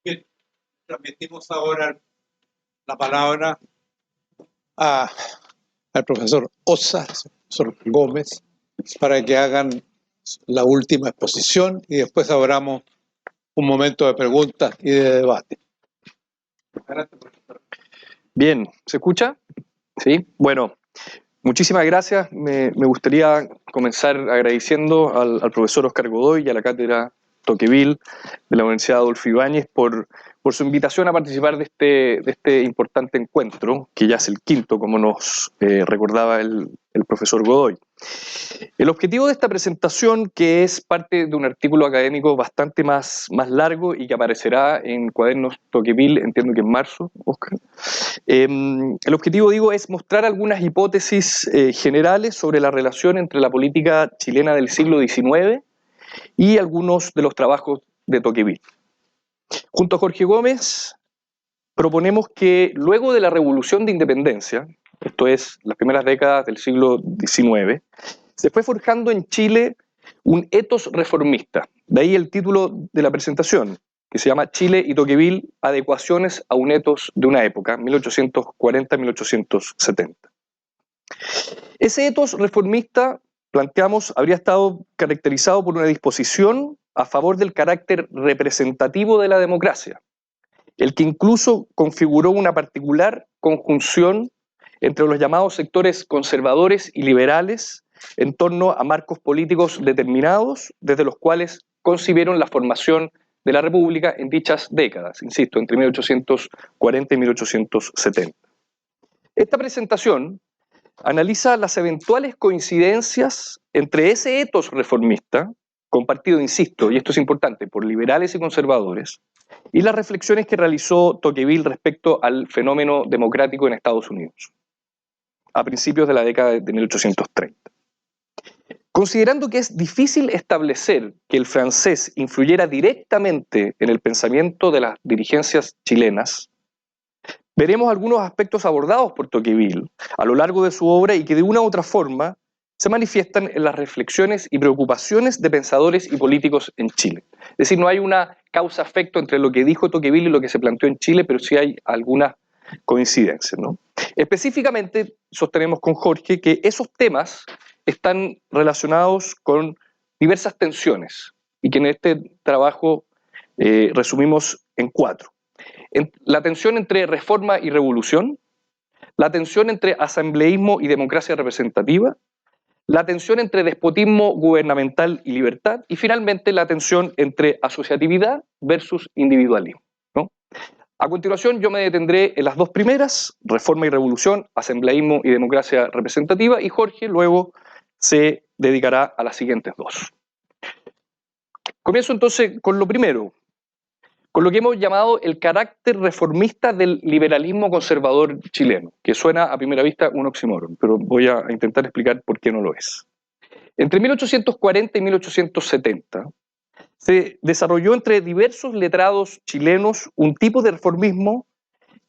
Bien, transmitimos ahora la palabra al profesor Ossa, profesor Gómez, para que hagan la última exposición y después abramos un momento de preguntas y de debate. Bien, ¿se escucha? Sí, bueno, muchísimas gracias. Me gustaría comenzar agradeciendo al profesor Oscar Godoy y a la cátedra Tocqueville de la Universidad Adolfo Ibáñez por su invitación a participar de este importante encuentro, que ya es el quinto, como nos recordaba el profesor Godoy. El objetivo de esta presentación, que es parte de un artículo académico bastante más largo y que aparecerá en Cuadernos Tocqueville, entiendo que en marzo, Oscar. El objetivo, digo, es mostrar algunas hipótesis generales sobre la relación entre la política chilena del siglo XIX y algunos de los trabajos de Tocqueville. Junto a Jorge Gómez proponemos que luego de la Revolución de Independencia, esto es, las primeras décadas del siglo XIX, se fue forjando en Chile un etos reformista. De ahí el título de la presentación, que se llama Chile y Tocqueville, adecuaciones a un etos de una época, 1840-1870. Ese etos reformista, planteamos, habría estado caracterizado por una disposición a favor del carácter representativo de la democracia, el que incluso configuró una particular conjunción entre los llamados sectores conservadores y liberales en torno a marcos políticos determinados, desde los cuales concibieron la formación de la República en dichas décadas, insisto, entre 1840 y 1870. Esta presentación analiza las eventuales coincidencias entre ese etos reformista, compartido, insisto, y esto es importante, por liberales y conservadores, y las reflexiones que realizó Tocqueville respecto al fenómeno democrático en Estados Unidos, a principios de la década de 1830. Considerando que es difícil establecer que el francés influyera directamente en el pensamiento de las dirigencias chilenas, veremos algunos aspectos abordados por Tocqueville a lo largo de su obra y que de una u otra forma se manifiestan en las reflexiones y preocupaciones de pensadores y políticos en Chile. Es decir, no hay una causa-efecto entre lo que dijo Tocqueville y lo que se planteó en Chile, pero sí hay algunas coincidencias, ¿no? Específicamente, sostenemos con Jorge que esos temas están relacionados con diversas tensiones y que en este trabajo resumimos en 4. La tensión entre reforma y revolución, la tensión entre asambleísmo y democracia representativa, la tensión entre despotismo gubernamental y libertad, y finalmente la tensión entre asociatividad versus individualismo, ¿no? A continuación yo me detendré en las dos primeras, reforma y revolución, asambleísmo y democracia representativa, y Jorge luego se dedicará a las siguientes dos. Comienzo entonces con lo primero, con lo que hemos llamado el carácter reformista del liberalismo conservador chileno, que suena a primera vista un oxímoron, pero voy a intentar explicar por qué no lo es. Entre 1840 y 1870 se desarrolló entre diversos letrados chilenos un tipo de reformismo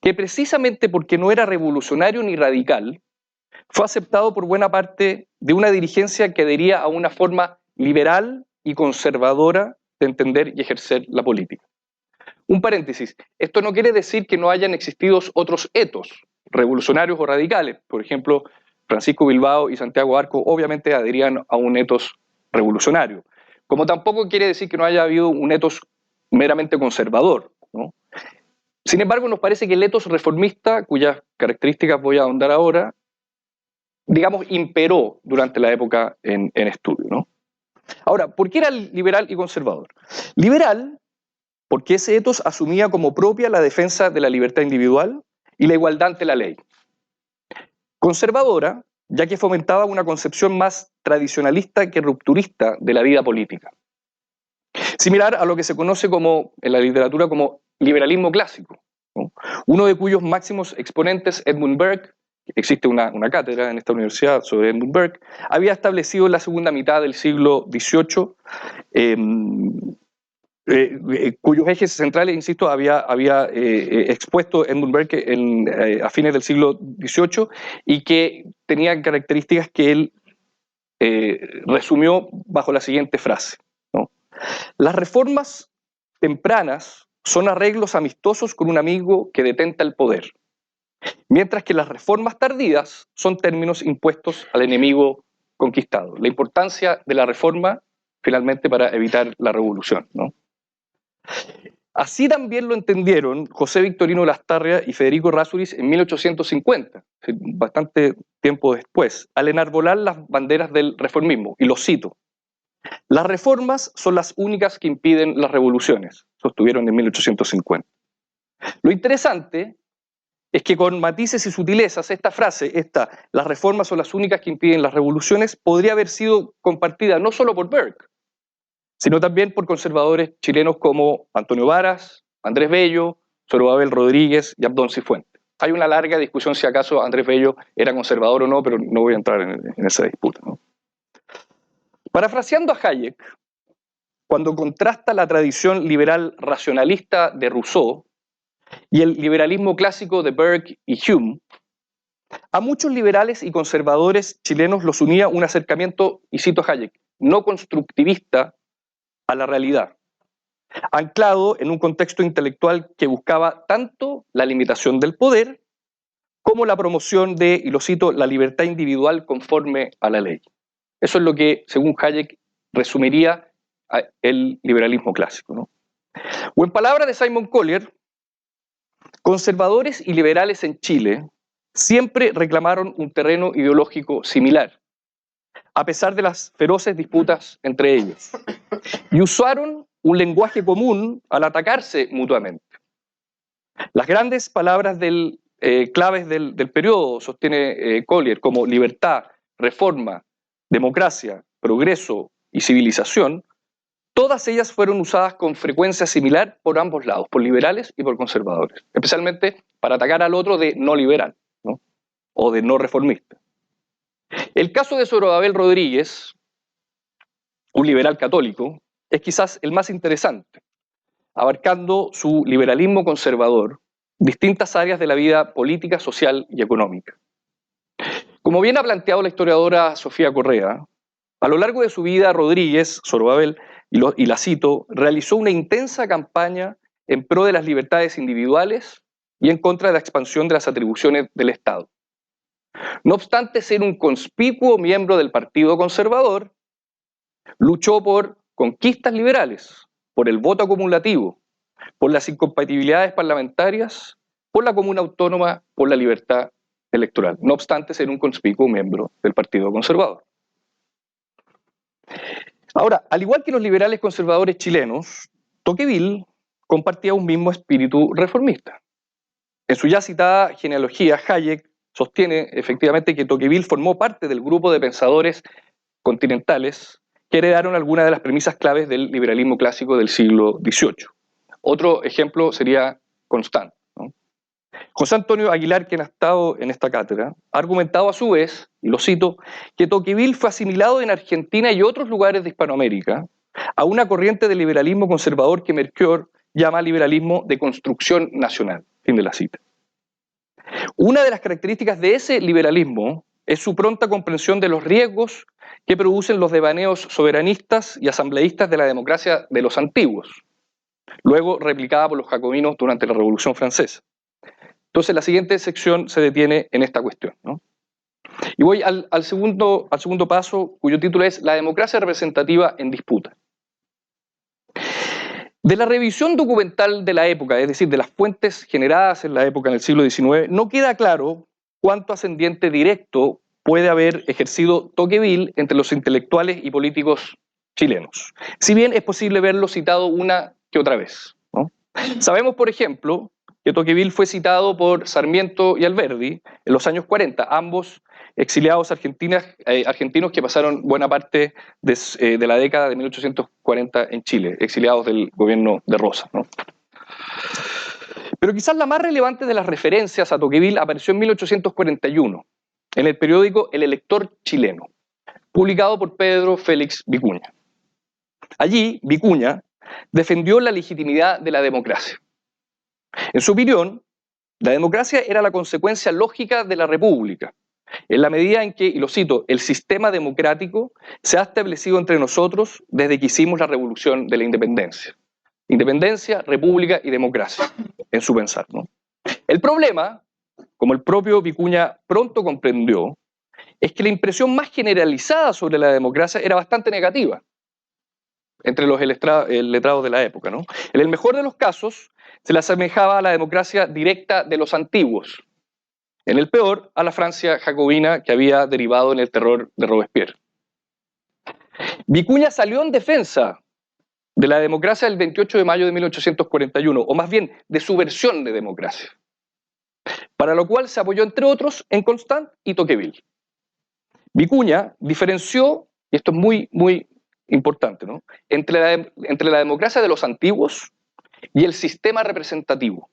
que, precisamente porque no era revolucionario ni radical, fue aceptado por buena parte de una dirigencia que adhería a una forma liberal y conservadora de entender y ejercer la política. Un paréntesis, esto no quiere decir que no hayan existido otros etos revolucionarios o radicales. Por ejemplo, Francisco Bilbao y Santiago Arco obviamente adherían a un etos revolucionario. Como tampoco quiere decir que no haya habido un etos meramente conservador, ¿no? Sin embargo, nos parece que el etos reformista, cuyas características voy a ahondar ahora, digamos, imperó durante la época en estudio, ¿no? Ahora, ¿por qué era liberal y conservador? Liberal, porque ese etos asumía como propia la defensa de la libertad individual y la igualdad ante la ley. Conservadora, ya que fomentaba una concepción más tradicionalista que rupturista de la vida política. Similar a lo que se conoce como, en la literatura como liberalismo clásico, ¿no? Uno de cuyos máximos exponentes, Edmund Burke, existe una cátedra en esta universidad sobre Edmund Burke, había establecido en la segunda mitad del siglo XVIII cuyos ejes centrales, insisto, había expuesto Edmund Burke a fines del siglo XVIII y que tenían características que él resumió bajo la siguiente frase, ¿no? Las reformas tempranas son arreglos amistosos con un amigo que detenta el poder, mientras que las reformas tardías son términos impuestos al enemigo conquistado. La importancia de la reforma, finalmente, para evitar la revolución, ¿no? Así también lo entendieron José Victorino Lastarria y Federico Errázuriz en 1850, bastante tiempo después, al enarbolar las banderas del reformismo, y lo cito: las reformas son las únicas que impiden las revoluciones, sostuvieron en 1850. Lo interesante es que con matices y sutilezas esta frase, las reformas son las únicas que impiden las revoluciones, podría haber sido compartida no solo por Burke, sino también por conservadores chilenos como Antonio Varas, Andrés Bello, Zorobabel Rodríguez y Abdón Cifuentes. Hay una larga discusión si acaso Andrés Bello era conservador o no, pero no voy a entrar en esa disputa, ¿no? Parafraseando a Hayek, cuando contrasta la tradición liberal racionalista de Rousseau y el liberalismo clásico de Burke y Hume, a muchos liberales y conservadores chilenos los unía un acercamiento, y cito a Hayek, no constructivista a la realidad, anclado en un contexto intelectual que buscaba tanto la limitación del poder como la promoción de, y lo cito, la libertad individual conforme a la ley. Eso es lo que, según Hayek, resumiría el liberalismo clásico, ¿no? O en palabras de Simon Collier, conservadores y liberales en Chile siempre reclamaron un terreno ideológico similar, a pesar de las feroces disputas entre ellos, y usaron un lenguaje común al atacarse mutuamente. Las grandes palabras claves del periodo, sostiene Collier, como libertad, reforma, democracia, progreso y civilización, todas ellas fueron usadas con frecuencia similar por ambos lados, por liberales y por conservadores, especialmente para atacar al otro de no liberal, ¿no? O de no reformista. El caso de Zorobabel Rodríguez, un liberal católico, es quizás el más interesante, abarcando su liberalismo conservador distintas áreas de la vida política, social y económica. Como bien ha planteado la historiadora Sofía Correa, a lo largo de su vida Rodríguez, Zorobabel, y la cito, realizó una intensa campaña en pro de las libertades individuales y en contra de la expansión de las atribuciones del Estado. No obstante ser un conspicuo miembro del Partido Conservador, luchó por conquistas liberales, por el voto acumulativo, por las incompatibilidades parlamentarias, por la comuna autónoma, por la libertad electoral, no obstante ser un conspicuo miembro del Partido Conservador. Ahora, al igual que los liberales conservadores chilenos, Tocqueville compartía un mismo espíritu reformista. En su ya citada genealogía, Hayek sostiene efectivamente que Tocqueville formó parte del grupo de pensadores continentales que heredaron algunas de las premisas claves del liberalismo clásico del siglo XVIII. Otro ejemplo sería Constant, ¿no? José Antonio Aguilar, quien ha estado en esta cátedra, ha argumentado a su vez, y lo cito, que Tocqueville fue asimilado en Argentina y otros lugares de Hispanoamérica a una corriente de liberalismo conservador que Melchior llama liberalismo de construcción nacional. Fin de la cita. Una de las características de ese liberalismo es su pronta comprensión de los riesgos que producen los devaneos soberanistas y asambleístas de la democracia de los antiguos, luego replicada por los jacobinos durante la Revolución Francesa. Entonces la siguiente sección se detiene en esta cuestión, ¿no? Y voy al segundo paso, cuyo título es La democracia representativa en disputa. De la revisión documental de la época, es decir, de las fuentes generadas en la época, en el siglo XIX, no queda claro cuánto ascendiente directo puede haber ejercido Tocqueville entre los intelectuales y políticos chilenos, si bien es posible verlo citado una que otra vez, ¿no? Sabemos, por ejemplo, que Tocqueville fue citado por Sarmiento y Alberdi en los años 40, ambos exiliados argentinos que pasaron buena parte de la década de 1840 en Chile, exiliados del gobierno de Rosas, ¿no? Pero quizás la más relevante de las referencias a Tocqueville apareció en 1841, en el periódico El Elector Chileno, publicado por Pedro Félix Vicuña. Allí, Vicuña defendió la legitimidad de la democracia. En su opinión, la democracia era la consecuencia lógica de la república, en la medida en que, y lo cito, el sistema democrático se ha establecido entre nosotros desde que hicimos la revolución de la independencia. Independencia, república y democracia, en su pensar, ¿no? El problema, como el propio Vicuña pronto comprendió, es que la impresión más generalizada sobre la democracia era bastante negativa entre los letrados de la época, ¿no? En el mejor de los casos, se le asemejaba a la democracia directa de los antiguos. En el peor, a la Francia jacobina que había derivado en el terror de Robespierre. Vicuña salió en defensa de la democracia del 28 de mayo de 1841, o más bien de su versión de democracia, para lo cual se apoyó, entre otros, en Constant y Tocqueville. Vicuña diferenció, y esto es muy, muy importante, ¿no?, entre la democracia de los antiguos y el sistema representativo.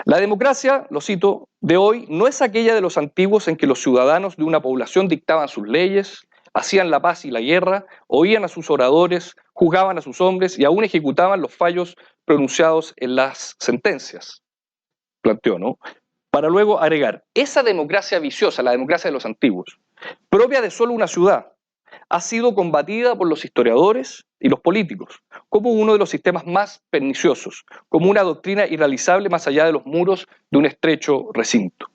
La democracia, lo cito, de hoy no es aquella de los antiguos en que los ciudadanos de una población dictaban sus leyes, hacían la paz y la guerra, oían a sus oradores, juzgaban a sus hombres y aún ejecutaban los fallos pronunciados en las sentencias, planteó, ¿no? Para luego agregar, esa democracia viciosa, la democracia de los antiguos, propia de solo una ciudad, ha sido combatida por los historiadores y los políticos como uno de los sistemas más perniciosos, como una doctrina irrealizable más allá de los muros de un estrecho recinto.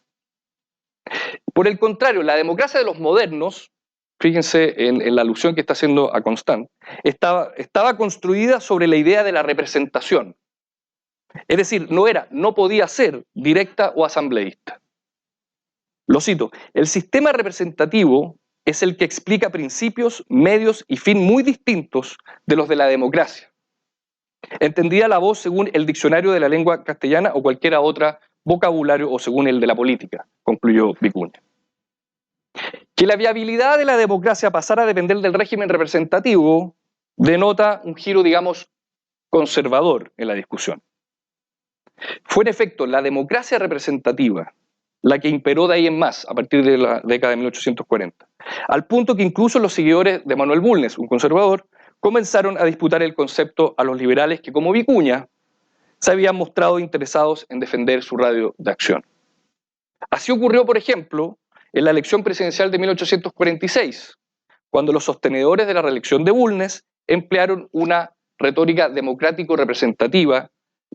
Por el contrario, la democracia de los modernos, fíjense en la alusión que está haciendo a Constant, estaba construida sobre la idea de la representación. Es decir, no podía ser directa o asambleísta. Lo cito, el sistema representativo es el que explica principios, medios y fin muy distintos de los de la democracia. Entendida la voz según el diccionario de la lengua castellana o cualquier otra vocabulario o según el de la política, concluyó Vicuña. Que la viabilidad de la democracia pasara a depender del régimen representativo denota un giro, digamos, conservador en la discusión. Fue en efecto la democracia representativa la que imperó de ahí en más a partir de la década de 1840, al punto que incluso los seguidores de Manuel Bulnes, un conservador, comenzaron a disputar el concepto a los liberales que, como Vicuña, se habían mostrado interesados en defender su radio de acción. Así ocurrió, por ejemplo, en la elección presidencial de 1846, cuando los sostenedores de la reelección de Bulnes emplearon una retórica democrático-representativa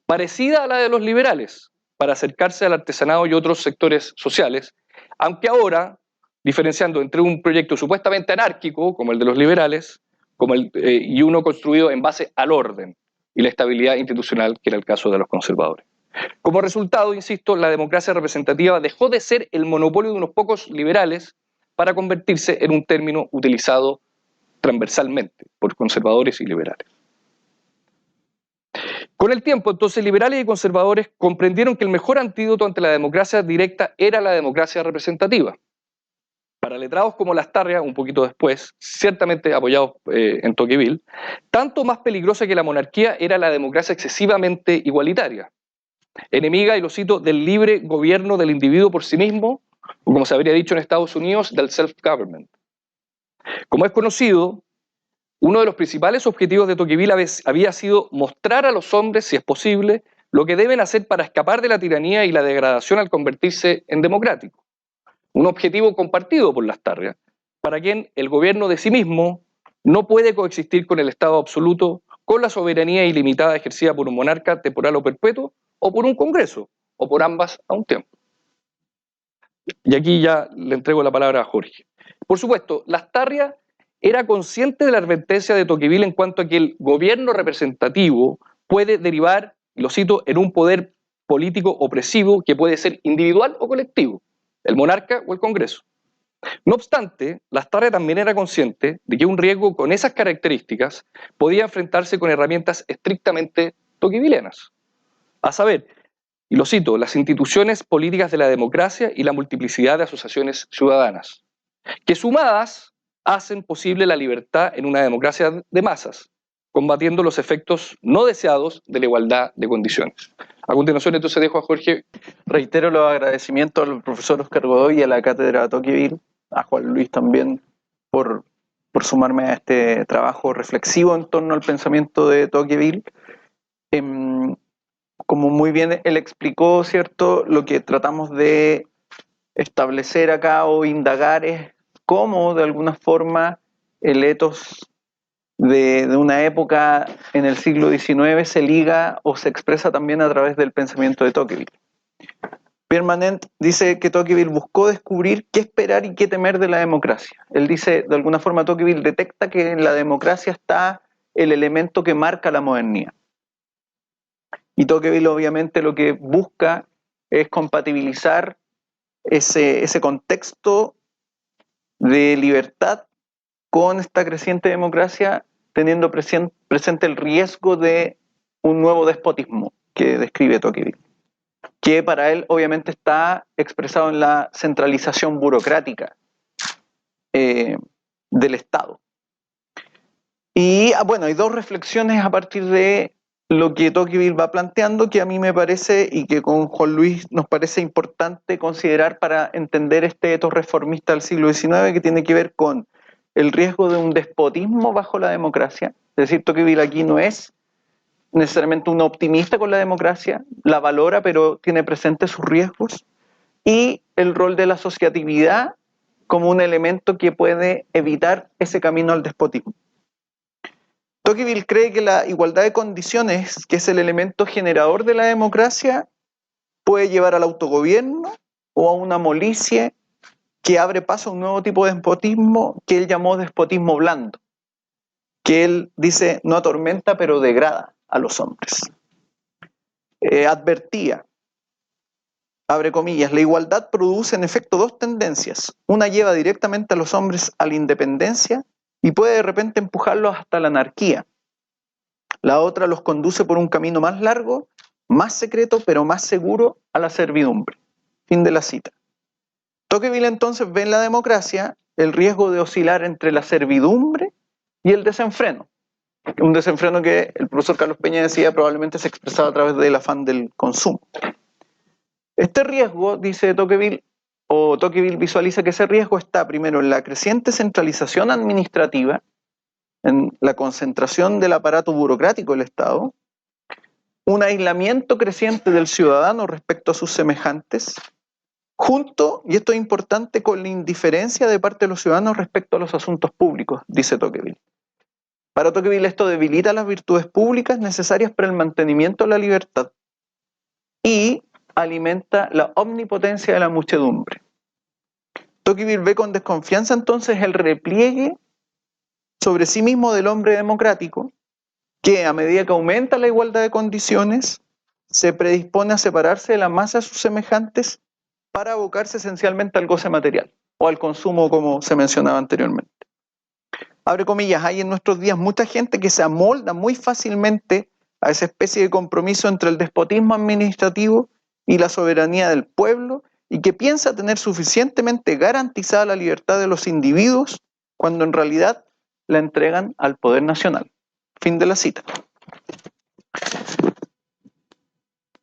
parecida a la de los liberales, para acercarse al artesanado y otros sectores sociales, aunque ahora diferenciando entre un proyecto supuestamente anárquico, como el de los liberales, y uno construido en base al orden y la estabilidad institucional, que era el caso de los conservadores. Como resultado, insisto, la democracia representativa dejó de ser el monopolio de unos pocos liberales para convertirse en un término utilizado transversalmente por conservadores y liberales. Con el tiempo, entonces, liberales y conservadores comprendieron que el mejor antídoto ante la democracia directa era la democracia representativa. Para letrados como Lastarria, un poquito después, ciertamente apoyados en Tocqueville, tanto más peligrosa que la monarquía era la democracia excesivamente igualitaria, enemiga, y lo cito, del libre gobierno del individuo por sí mismo, o como se habría dicho en Estados Unidos, del self-government. Como es conocido, uno de los principales objetivos de Tocqueville había sido mostrar a los hombres, si es posible, lo que deben hacer para escapar de la tiranía y la degradación al convertirse en democrático. Un objetivo compartido por Lastarria, para quien el gobierno de sí mismo no puede coexistir con el Estado absoluto, con la soberanía ilimitada ejercida por un monarca temporal o perpetuo, o por un Congreso, o por ambas a un tiempo. Y aquí ya le entrego la palabra a Jorge. Por supuesto, Lastarria era consciente de la advertencia de Tocqueville en cuanto a que el gobierno representativo puede derivar, y lo cito, en un poder político opresivo que puede ser individual o colectivo, el monarca o el Congreso. No obstante, Lastarria también era consciente de que un riesgo con esas características podía enfrentarse con herramientas estrictamente tocquevillianas, a saber, y lo cito, las instituciones políticas de la democracia y la multiplicidad de asociaciones ciudadanas, que sumadas hacen posible la libertad en una democracia de masas, combatiendo los efectos no deseados de la igualdad de condiciones. A continuación, entonces, dejo a Jorge. Reitero los agradecimientos al profesor Óscar Godoy y a la cátedra Tocqueville, a Juan Luis también, por sumarme a este trabajo reflexivo en torno al pensamiento de Tocqueville. Como muy bien él explicó, ¿cierto?, lo que tratamos de establecer acá o indagar es cómo, de alguna forma, el ethos de una época en el siglo XIX se liga o se expresa también a través del pensamiento de Tocqueville. Pierre Manent dice que Tocqueville buscó descubrir qué esperar y qué temer de la democracia. Él dice, de alguna forma, Tocqueville detecta que en la democracia está el elemento que marca la modernidad. Y Tocqueville obviamente lo que busca es compatibilizar ese contexto de libertad con esta creciente democracia, teniendo presente el riesgo de un nuevo despotismo que describe Tocqueville, que para él obviamente está expresado en la centralización burocrática del Estado. Y bueno, hay dos reflexiones a partir de lo que Tocqueville va planteando, que a mí me parece y que con Juan Luis nos parece importante considerar para entender este ethos reformista del siglo XIX, que tiene que ver con el riesgo de un despotismo bajo la democracia. Es decir, Tocqueville aquí no es necesariamente un optimista con la democracia, la valora pero tiene presente sus riesgos, y el rol de la asociatividad como un elemento que puede evitar ese camino al despotismo. Tocqueville cree que la igualdad de condiciones, que es el elemento generador de la democracia, puede llevar al autogobierno o a una molicie que abre paso a un nuevo tipo de despotismo que él llamó despotismo blando, que él dice no atormenta pero degrada a los hombres. Advertía, abre comillas, la igualdad produce en efecto dos tendencias. Una lleva directamente a los hombres a la independencia y puede de repente empujarlos hasta la anarquía. La otra los conduce por un camino más largo, más secreto, pero más seguro a la servidumbre. Fin de la cita. Tocqueville entonces ve en la democracia el riesgo de oscilar entre la servidumbre y el desenfreno. Un desenfreno que el profesor Carlos Peña decía probablemente se expresaba a través del afán del consumo. Este riesgo, dice Tocqueville, o Tocqueville visualiza que ese riesgo está primero en la creciente centralización administrativa, en la concentración del aparato burocrático del Estado, un aislamiento creciente del ciudadano respecto a sus semejantes, junto, y esto es importante, con la indiferencia de parte de los ciudadanos respecto a los asuntos públicos, dice Tocqueville. Para Tocqueville esto debilita las virtudes públicas necesarias para el mantenimiento de la libertad y alimenta la omnipotencia de la muchedumbre. Tocqueville ve con desconfianza entonces el repliegue sobre sí mismo del hombre democrático, que a medida que aumenta la igualdad de condiciones, se predispone a separarse de la masa de sus semejantes para abocarse esencialmente al goce material o al consumo, como se mencionaba anteriormente. Abre comillas, hay en nuestros días mucha gente que se amolda muy fácilmente a esa especie de compromiso entre el despotismo administrativo y la soberanía del pueblo y que piensa tener suficientemente garantizada la libertad de los individuos cuando en realidad la entregan al poder nacional. Fin de la cita.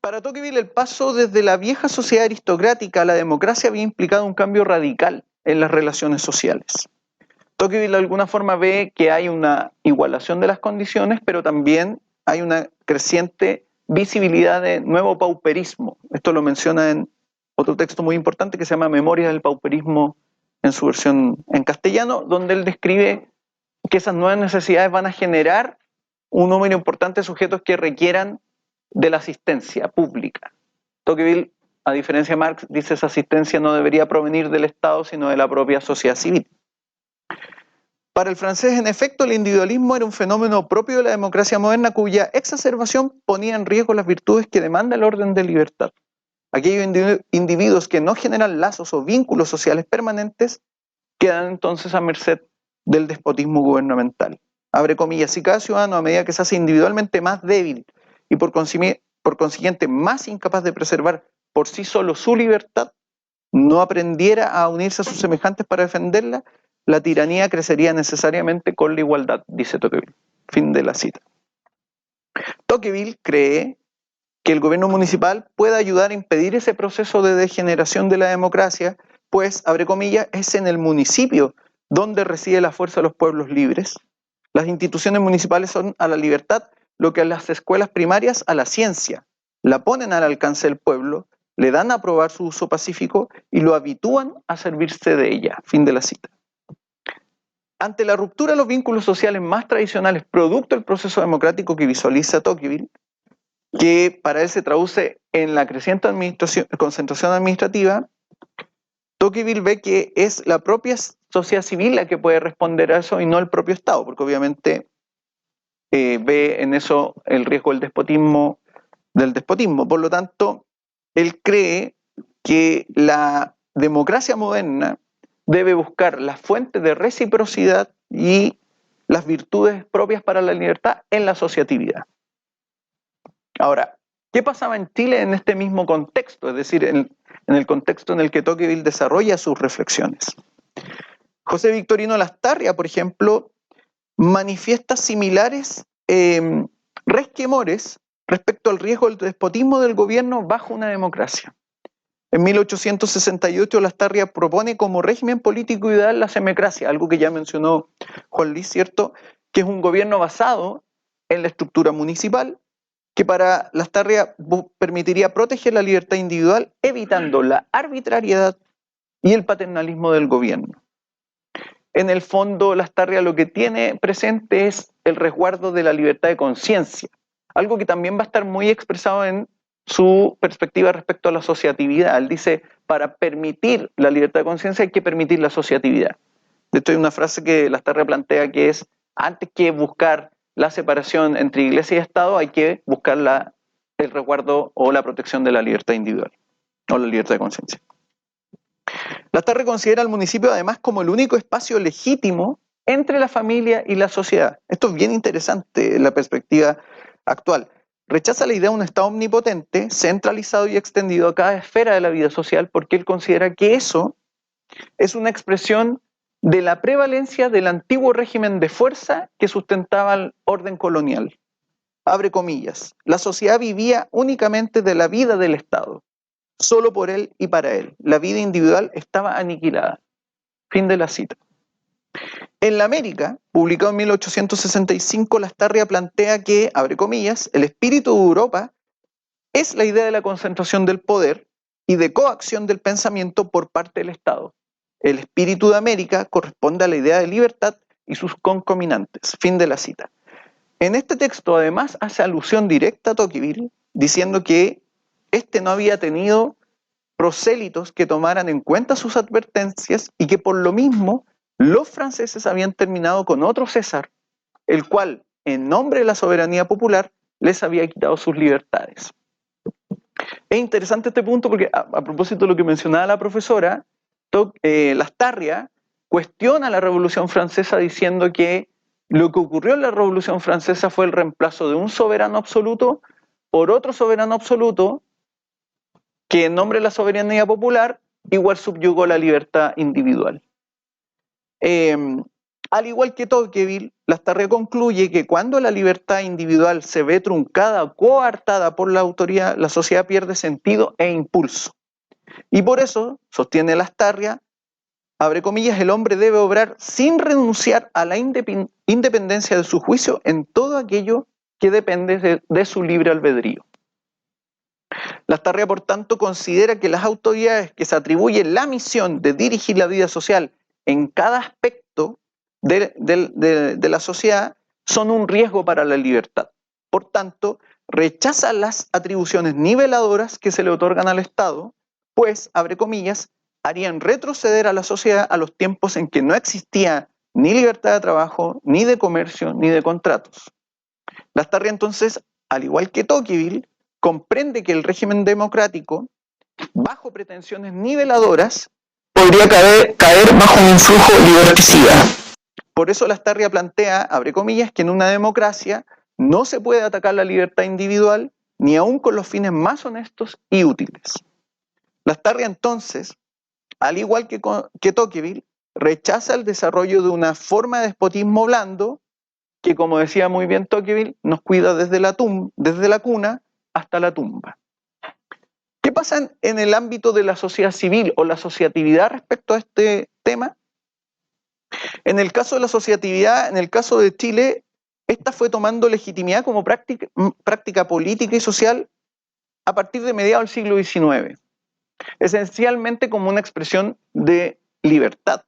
Para Tocqueville, el paso desde la vieja sociedad aristocrática a la democracia había implicado un cambio radical en las relaciones sociales. Tocqueville de alguna forma ve que hay una igualación de las condiciones, pero también hay una creciente visibilidad de nuevo pauperismo. Esto lo menciona en otro texto muy importante que se llama Memorias del pauperismo en su versión en castellano, donde él describe que esas nuevas necesidades van a generar un número importante de sujetos que requieran de la asistencia pública. Tocqueville, a diferencia de Marx, dice que esa asistencia no debería provenir del Estado, sino de la propia sociedad civil. Para el francés, en efecto, el individualismo era un fenómeno propio de la democracia moderna cuya exacerbación ponía en riesgo las virtudes que demanda el orden de libertad. Aquellos individuos que no generan lazos o vínculos sociales permanentes quedan entonces a merced del despotismo gubernamental. Abre comillas, si cada ciudadano a medida que se hace individualmente más débil y por consiguiente más incapaz de preservar por sí solo su libertad, no aprendiera a unirse a sus semejantes para defenderla, la tiranía crecería necesariamente con la igualdad, dice Tocqueville. Fin de la cita. Tocqueville cree que el gobierno municipal puede ayudar a impedir ese proceso de degeneración de la democracia, pues, abre comillas, es en el municipio donde reside la fuerza de los pueblos libres. Las instituciones municipales son a la libertad lo que a las escuelas primarias a la ciencia. La ponen al alcance del pueblo, le dan a probar su uso pacífico y lo habitúan a servirse de ella. Fin de la cita. Ante la ruptura de los vínculos sociales más tradicionales, producto del proceso democrático que visualiza Tocqueville, que para él se traduce en la creciente concentración administrativa, Tocqueville ve que es la propia sociedad civil la que puede responder a eso y no el propio Estado, porque obviamente ve en eso el riesgo del despotismo. Por lo tanto, él cree que la democracia moderna debe buscar las fuentes de reciprocidad y las virtudes propias para la libertad en la asociatividad. Ahora, ¿qué pasaba en Chile en este mismo contexto? Es decir, en el contexto en el que Tocqueville desarrolla sus reflexiones. José Victorino Lastarria, por ejemplo, manifiesta similares resquemores respecto al riesgo del despotismo del gobierno bajo una democracia. En 1868 Lastarria propone como régimen político ideal la semecracia, algo que ya mencionó Juan Luis, ¿cierto? Que es un gobierno basado en la estructura municipal, que para Lastarria permitiría proteger la libertad individual, evitando la arbitrariedad y el paternalismo del gobierno. En el fondo, Lastarria lo que tiene presente es el resguardo de la libertad de conciencia, algo que también va a estar muy expresado en su perspectiva respecto a la asociatividad. Él dice, para permitir la libertad de conciencia hay que permitir la asociatividad. De hecho, hay una frase que Lastarria plantea que es, antes que buscar la separación entre iglesia y Estado, hay que buscar el resguardo o la protección de la libertad individual, o la libertad de conciencia. Lastarria considera al municipio además como el único espacio legítimo entre la familia y la sociedad. Esto es bien interesante en la perspectiva actual. Rechaza la idea de un Estado omnipotente, centralizado y extendido a cada esfera de la vida social, porque él considera que eso es una expresión de la prevalencia del antiguo régimen de fuerza que sustentaba el orden colonial. Abre comillas, la sociedad vivía únicamente de la vida del Estado, solo por él y para él. La vida individual estaba aniquilada. Fin de la cita. En La América, publicado en 1865, Lastarria plantea que, abre comillas, el espíritu de Europa es la idea de la concentración del poder y de coacción del pensamiento por parte del Estado. El espíritu de América corresponde a la idea de libertad y sus concominantes. Fin de la cita. En este texto, además, hace alusión directa a Tocqueville, diciendo que este no había tenido prosélitos que tomaran en cuenta sus advertencias y que por lo mismo los franceses habían terminado con otro César, el cual, en nombre de la soberanía popular, les había quitado sus libertades. Es interesante este punto porque, a propósito de lo que mencionaba la profesora, Lastarria cuestiona la Revolución Francesa diciendo que lo que ocurrió en la Revolución Francesa fue el reemplazo de un soberano absoluto por otro soberano absoluto que en nombre de la soberanía popular igual subyugó la libertad individual. Al igual que Tocqueville, Lastarria concluye que cuando la libertad individual se ve truncada o coartada por la autoridad, la sociedad pierde sentido e impulso. Y por eso, sostiene Lastarria, abre comillas, el hombre debe obrar sin renunciar a la independencia de su juicio en todo aquello que depende de su libre albedrío. Lastarria, por tanto, considera que las autoridades que se atribuyen la misión de dirigir la vida social en cada aspecto de la sociedad son un riesgo para la libertad. Por tanto, rechaza las atribuciones niveladoras que se le otorgan al Estado, pues, abre comillas, harían retroceder a la sociedad a los tiempos en que no existía ni libertad de trabajo, ni de comercio, ni de contratos. Lastarria, entonces, al igual que Tocqueville, comprende que el régimen democrático, bajo pretensiones niveladoras, podría caer bajo un influjo liberticida. Por eso Lastarria plantea, abre comillas, que en una democracia no se puede atacar la libertad individual ni aun con los fines más honestos y útiles. Lastarria, entonces, al igual que Tocqueville, rechaza el desarrollo de una forma de despotismo blando que, como decía muy bien Tocqueville, nos cuida desde la cuna hasta la tumba. ¿Qué pasa en el ámbito de la sociedad civil o la asociatividad respecto a este tema? En el caso de la asociatividad, en el caso de Chile, esta fue tomando legitimidad como práctica política y social a partir de mediados del siglo XIX, esencialmente como una expresión de libertad.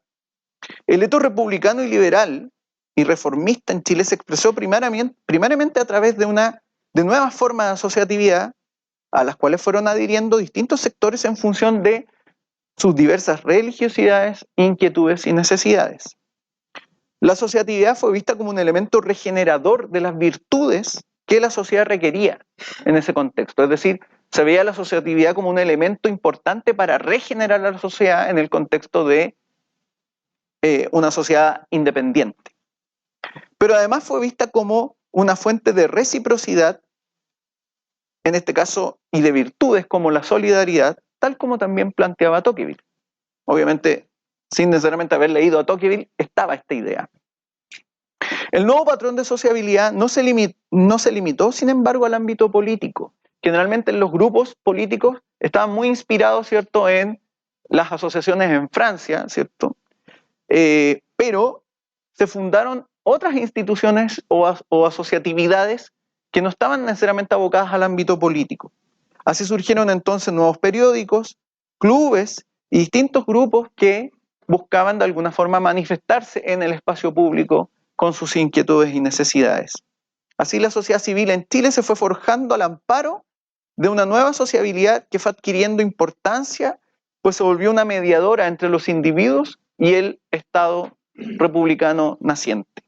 El etos republicano y liberal y reformista en Chile se expresó primariamente a través de nuevas formas de asociatividad a las cuales fueron adhiriendo distintos sectores en función de sus diversas religiosidades, inquietudes y necesidades. La asociatividad fue vista como un elemento regenerador de las virtudes que la sociedad requería en ese contexto. Es decir, se veía la asociatividad como un elemento importante para regenerar la sociedad en el contexto de una sociedad independiente. Pero además fue vista como una fuente de reciprocidad, en este caso, y de virtudes como la solidaridad, tal como también planteaba Tocqueville. Obviamente, sin necesariamente haber leído a Tocqueville, estaba esta idea. El nuevo patrón de sociabilidad no se limitó, sin embargo, al ámbito político. Generalmente los grupos políticos estaban muy inspirados, ¿cierto?, en las asociaciones en Francia, ¿cierto? Pero se fundaron otras instituciones o asociatividades que no estaban necesariamente abocadas al ámbito político. Así surgieron entonces nuevos periódicos, clubes y distintos grupos que buscaban de alguna forma manifestarse en el espacio público con sus inquietudes y necesidades. Así la sociedad civil en Chile se fue forjando al amparo de una nueva sociabilidad que fue adquiriendo importancia, pues se volvió una mediadora entre los individuos y el Estado republicano naciente.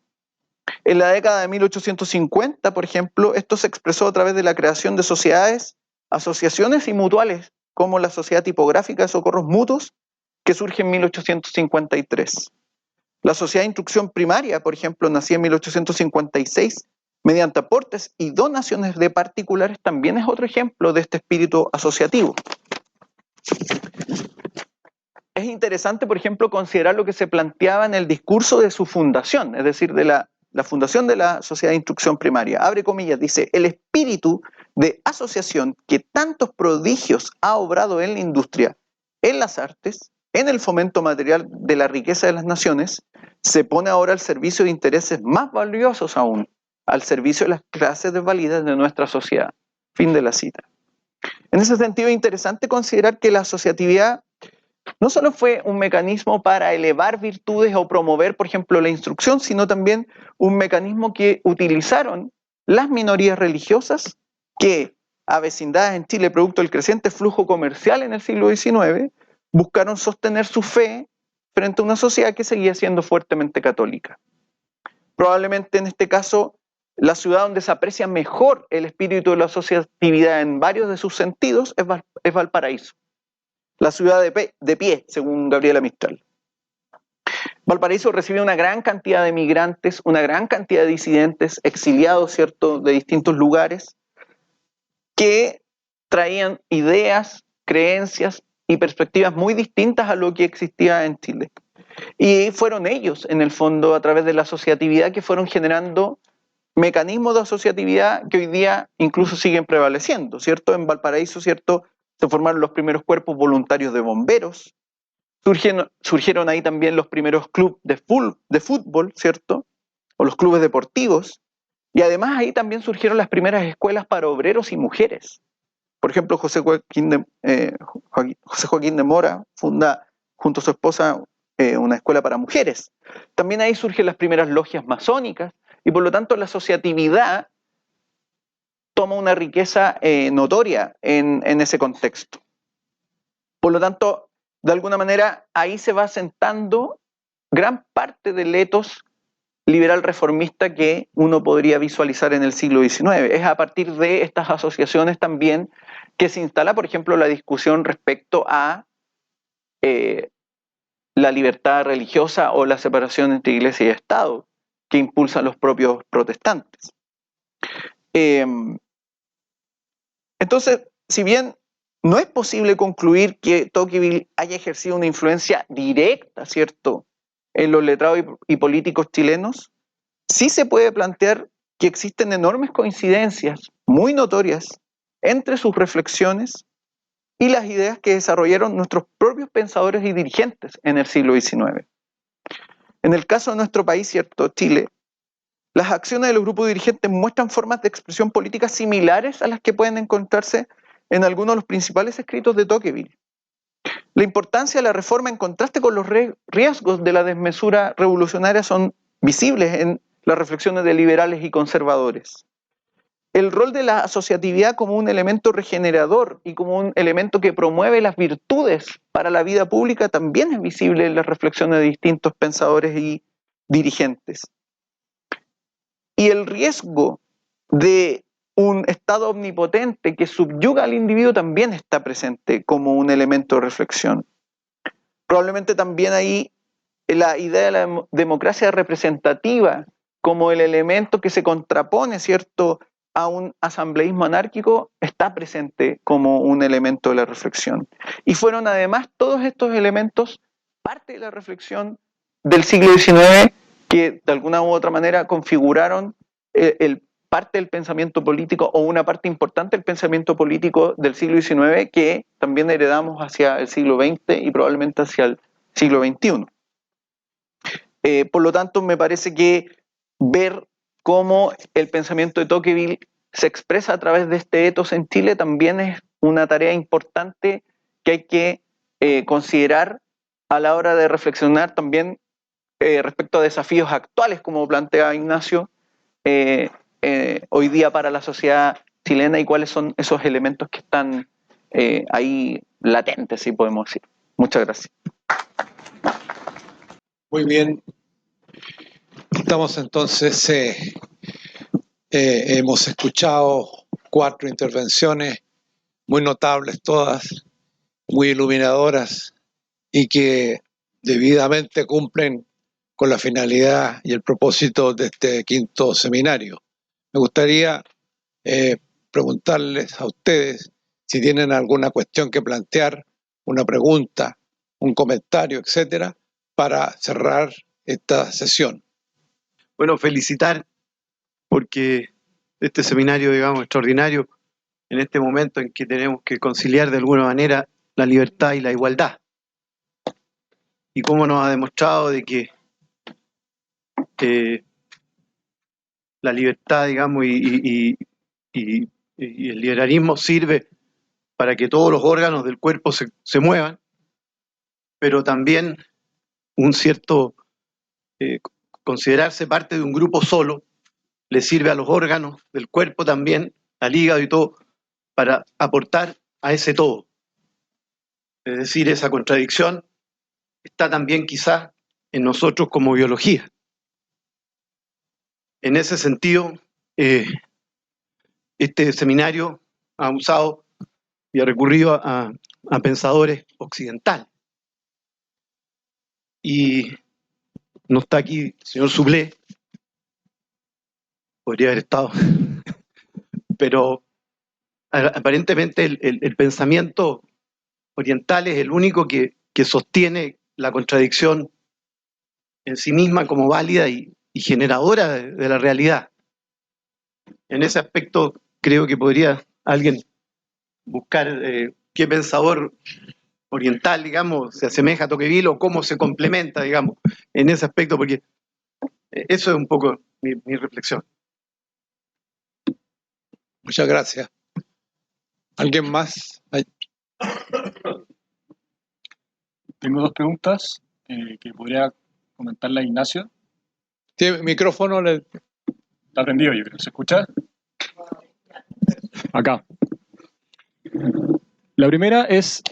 En la década de 1850, por ejemplo, esto se expresó a través de la creación de sociedades, asociaciones y mutuales, como la Sociedad Tipográfica de Socorros Mutuos, que surge en 1853. La Sociedad de Instrucción Primaria, por ejemplo, nacía en 1856, mediante aportes y donaciones de particulares, también es otro ejemplo de este espíritu asociativo. Es interesante, por ejemplo, considerar lo que se planteaba en el discurso de su fundación, es decir, de la fundación de la Sociedad de Instrucción Primaria. Abre comillas, dice: el espíritu de asociación que tantos prodigios ha obrado en la industria, en las artes, en el fomento material de la riqueza de las naciones, se pone ahora al servicio de intereses más valiosos aún, al servicio de las clases desvalidas de nuestra sociedad. Fin de la cita. En ese sentido, es interesante considerar que la asociatividad no solo fue un mecanismo para elevar virtudes o promover, por ejemplo, la instrucción, sino también un mecanismo que utilizaron las minorías religiosas que, avecindadas en Chile producto del creciente flujo comercial en el siglo XIX, buscaron sostener su fe frente a una sociedad que seguía siendo fuertemente católica. Probablemente en este caso, la ciudad donde se aprecia mejor el espíritu de la asociatividad en varios de sus sentidos es Valparaíso. La ciudad de pie, según Gabriela Mistral. Valparaíso recibió una gran cantidad de migrantes, una gran cantidad de disidentes, exiliados, ¿cierto?, de distintos lugares, que traían ideas, creencias y perspectivas muy distintas a lo que existía en Chile. Y fueron ellos, en el fondo, a través de la asociatividad, que fueron generando mecanismos de asociatividad que hoy día incluso siguen prevaleciendo, ¿cierto? En Valparaíso, ¿cierto?, se formaron los primeros cuerpos voluntarios de bomberos, surgieron ahí también los primeros clubes de fútbol, ¿cierto?, o los clubes deportivos, y además ahí también surgieron las primeras escuelas para obreros y mujeres. Por ejemplo, José Joaquín de Mora funda junto a su esposa una escuela para mujeres. También ahí surgen las primeras logias masónicas, y por lo tanto la asociatividad toma una riqueza notoria en ese contexto. Por lo tanto, de alguna manera, ahí se va asentando gran parte del etos liberal reformista que uno podría visualizar en el siglo XIX. Es a partir de estas asociaciones también que se instala, por ejemplo, la discusión respecto a la libertad religiosa o la separación entre iglesia y Estado, que impulsan los propios protestantes. Entonces, si bien no es posible concluir que Tocqueville haya ejercido una influencia directa, ¿cierto?, en los letrados y políticos chilenos, sí se puede plantear que existen enormes coincidencias muy notorias entre sus reflexiones y las ideas que desarrollaron nuestros propios pensadores y dirigentes en el siglo XIX. En el caso de nuestro país, ¿cierto?, Chile, las acciones de los grupos dirigentes muestran formas de expresión política similares a las que pueden encontrarse en algunos de los principales escritos de Tocqueville. La importancia de la reforma en contraste con los riesgos de la desmesura revolucionaria son visibles en las reflexiones de liberales y conservadores. El rol de la asociatividad como un elemento regenerador y como un elemento que promueve las virtudes para la vida pública también es visible en las reflexiones de distintos pensadores y dirigentes. Y el riesgo de un Estado omnipotente que subyuga al individuo también está presente como un elemento de reflexión. Probablemente también ahí la idea de la democracia representativa como el elemento que se contrapone, ¿cierto?, a un asambleísmo anárquico está presente como un elemento de la reflexión. Y fueron además todos estos elementos parte de la reflexión del siglo XIX que de alguna u otra manera configuraron parte del pensamiento político o una parte importante del pensamiento político del siglo XIX que también heredamos hacia el siglo XX y probablemente hacia el siglo XXI. Por lo tanto, me parece que ver cómo el pensamiento de Tocqueville se expresa a través de este ethos en Chile también es una tarea importante que hay que considerar a la hora de reflexionar también respecto a desafíos actuales, como plantea Ignacio, hoy día para la sociedad chilena y cuáles son esos elementos que están ahí latentes, si podemos decir. Muchas gracias. Muy bien. Estamos entonces, hemos escuchado 4 intervenciones muy notables todas, muy iluminadoras y que debidamente cumplen con la finalidad y el propósito de este 5º seminario. Me gustaría preguntarles a ustedes si tienen alguna cuestión que plantear, una pregunta, un comentario, etcétera, para cerrar esta sesión. Bueno, felicitar porque este seminario, digamos, extraordinario en este momento en que tenemos que conciliar de alguna manera la libertad y la igualdad. Y cómo nos ha demostrado de que la libertad, digamos, y el liberalismo sirve para que todos los órganos del cuerpo se muevan, pero también un cierto considerarse parte de un grupo solo le sirve a los órganos del cuerpo también, al hígado y todo, para aportar a ese todo. Es decir, esa contradicción está también quizás en nosotros como biología. En ese sentido, este seminario ha usado y ha recurrido a pensadores occidentales. Y no está aquí el señor Sublé, podría haber estado, pero aparentemente el pensamiento oriental es el único que sostiene la contradicción en sí misma como válida y generadora de la realidad. En ese aspecto creo que podría alguien buscar qué pensador oriental, digamos, se asemeja a Tocqueville o cómo se complementa, digamos, en ese aspecto, porque eso es un poco mi reflexión. Muchas gracias. ¿Alguien más? Tengo 2 preguntas que podría comentarle a Ignacio. ¿Tiene micrófono? Está prendido, yo creo. ¿Se escucha? Acá. La primera es,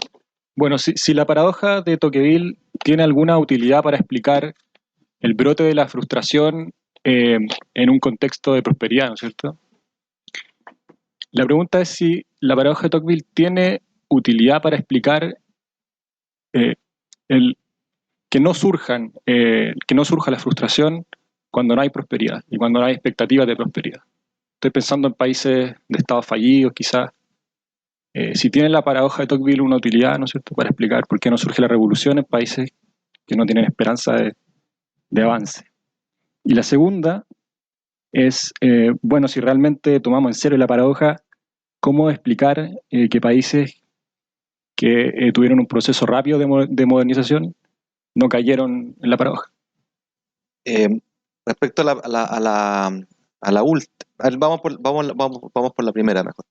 bueno, si la paradoja de Tocqueville tiene alguna utilidad para explicar el brote de la frustración en un contexto de prosperidad, ¿no es cierto? La pregunta es si la paradoja de Tocqueville tiene utilidad para explicar que no surja la frustración cuando no hay prosperidad y cuando no hay expectativas de prosperidad. Estoy pensando en países de estados fallidos, quizás. Si tiene la paradoja de Tocqueville una utilidad, ¿no es cierto?, para explicar por qué no surge la revolución en países que no tienen esperanza de avance. Y la segunda es, bueno, si realmente tomamos en serio la paradoja, ¿cómo explicar que países que tuvieron un proceso rápido de modernización no cayeron en la paradoja? Respecto a la última, vamos por la primera mejor.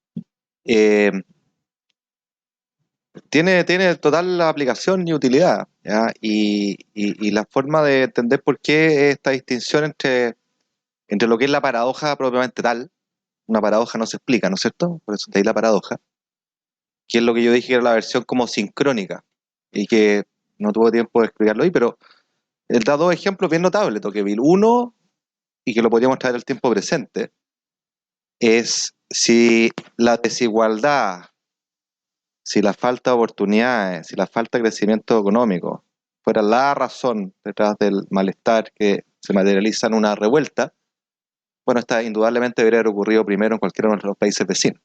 Tiene total aplicación y utilidad, ¿ya? Y la forma de entender por qué esta distinción entre lo que es la paradoja propiamente tal, una paradoja no se explica, ¿no es cierto? Por eso de ahí la paradoja, que es lo que yo dije que era la versión como sincrónica, y que no tuve tiempo de explicarlo ahí, pero él da 2 ejemplos bien notables, Tocqueville. Uno, y que lo podríamos traer al tiempo presente, es si la desigualdad, si la falta de oportunidades, si la falta de crecimiento económico fuera la razón detrás del malestar que se materializa en una revuelta, bueno, esta indudablemente debería haber ocurrido primero en cualquiera de nuestros países vecinos,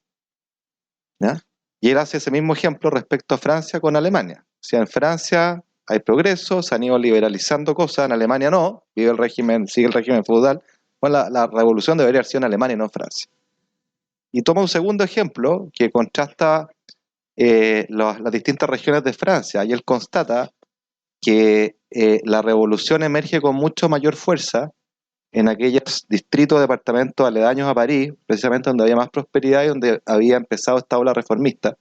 ¿ya? Y él hace ese mismo ejemplo respecto a Francia con Alemania. O sea, en Francia hay progreso, se han ido liberalizando cosas, en Alemania no, sigue el régimen feudal. Bueno, la revolución debería haber sido en Alemania y no en Francia. Y toma un segundo ejemplo que contrasta las distintas regiones de Francia, y él constata que la revolución emerge con mucho mayor fuerza en aquellos distritos, departamentos aledaños a París, precisamente donde había más prosperidad y donde había empezado esta ola reformista,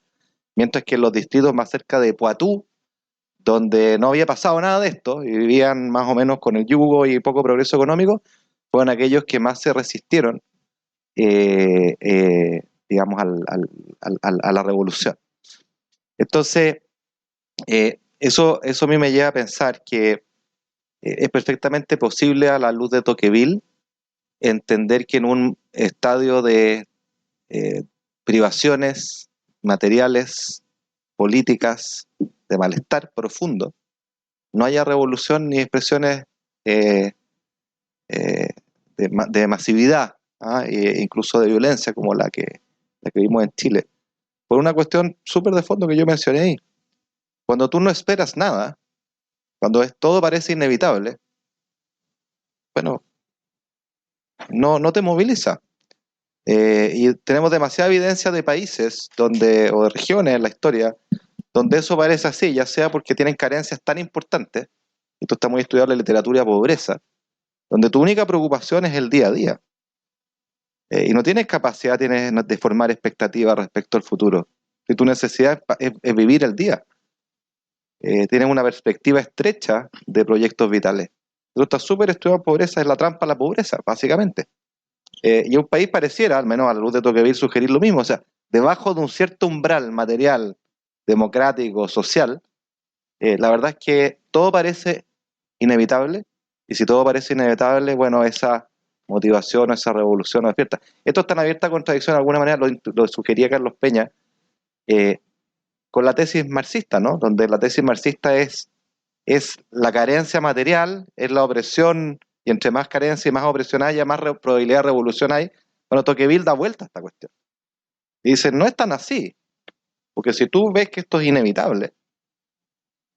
mientras que en los distritos más cerca de Poitou, donde no había pasado nada de esto y vivían más o menos con el yugo y poco progreso económico, fueron aquellos que más se resistieron, digamos, a la revolución. Entonces, eso a mí me lleva a pensar que es perfectamente posible, a la luz de Tocqueville, entender que en un estadio de privaciones materiales, políticas, de malestar profundo, no haya revolución ni expresiones de masividad, incluso de violencia como la que vimos en Chile, por una cuestión súper de fondo que yo mencioné ahí. Cuando tú no esperas nada, cuando todo parece inevitable, bueno, no te moviliza. Y tenemos demasiada evidencia de países o de regiones en la historia donde eso parece así, ya sea porque tienen carencias tan importantes, esto está muy estudiado en la literatura de pobreza, donde tu única preocupación es el día a día. Y no tienes capacidad de formar expectativas respecto al futuro. Y tu necesidad es vivir el día. Tienes una perspectiva estrecha de proyectos vitales. Esto está súper estudiado en pobreza, es la trampa a la pobreza, básicamente. Y un país pareciera, al menos a la luz de Tocqueville, sugerir lo mismo. O sea, debajo de un cierto umbral material, democrático, social, la verdad es que todo parece inevitable. Y si todo parece inevitable, bueno, esa motivación o esa revolución no despierta. Esto está en abierta contradicción, de alguna manera lo sugería Carlos Peña, con la tesis marxista, ¿no? Donde la tesis marxista es la carencia material, es la opresión, y entre más carencia y más opresión haya, más probabilidad de revolución hay. Bueno, Tocqueville da vuelta a esta cuestión. Y dice, no es tan así, porque si tú ves que esto es inevitable,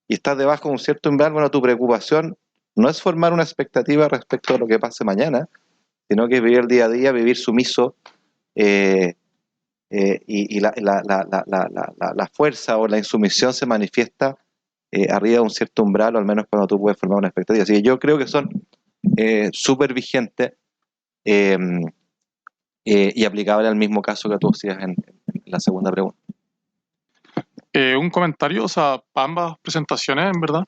y estás debajo de un cierto umbral, bueno, tu preocupación no es formar una expectativa respecto a lo que pase mañana, sino que es vivir el día a día, vivir sumiso, y la fuerza o la insumisión se manifiesta arriba de un cierto umbral, o al menos cuando tú puedes formar una expectativa. Así que yo creo que son súper vigentes y aplicables al mismo caso que tú hacías en la segunda pregunta. Un comentario, o sea, para ambas presentaciones, en verdad.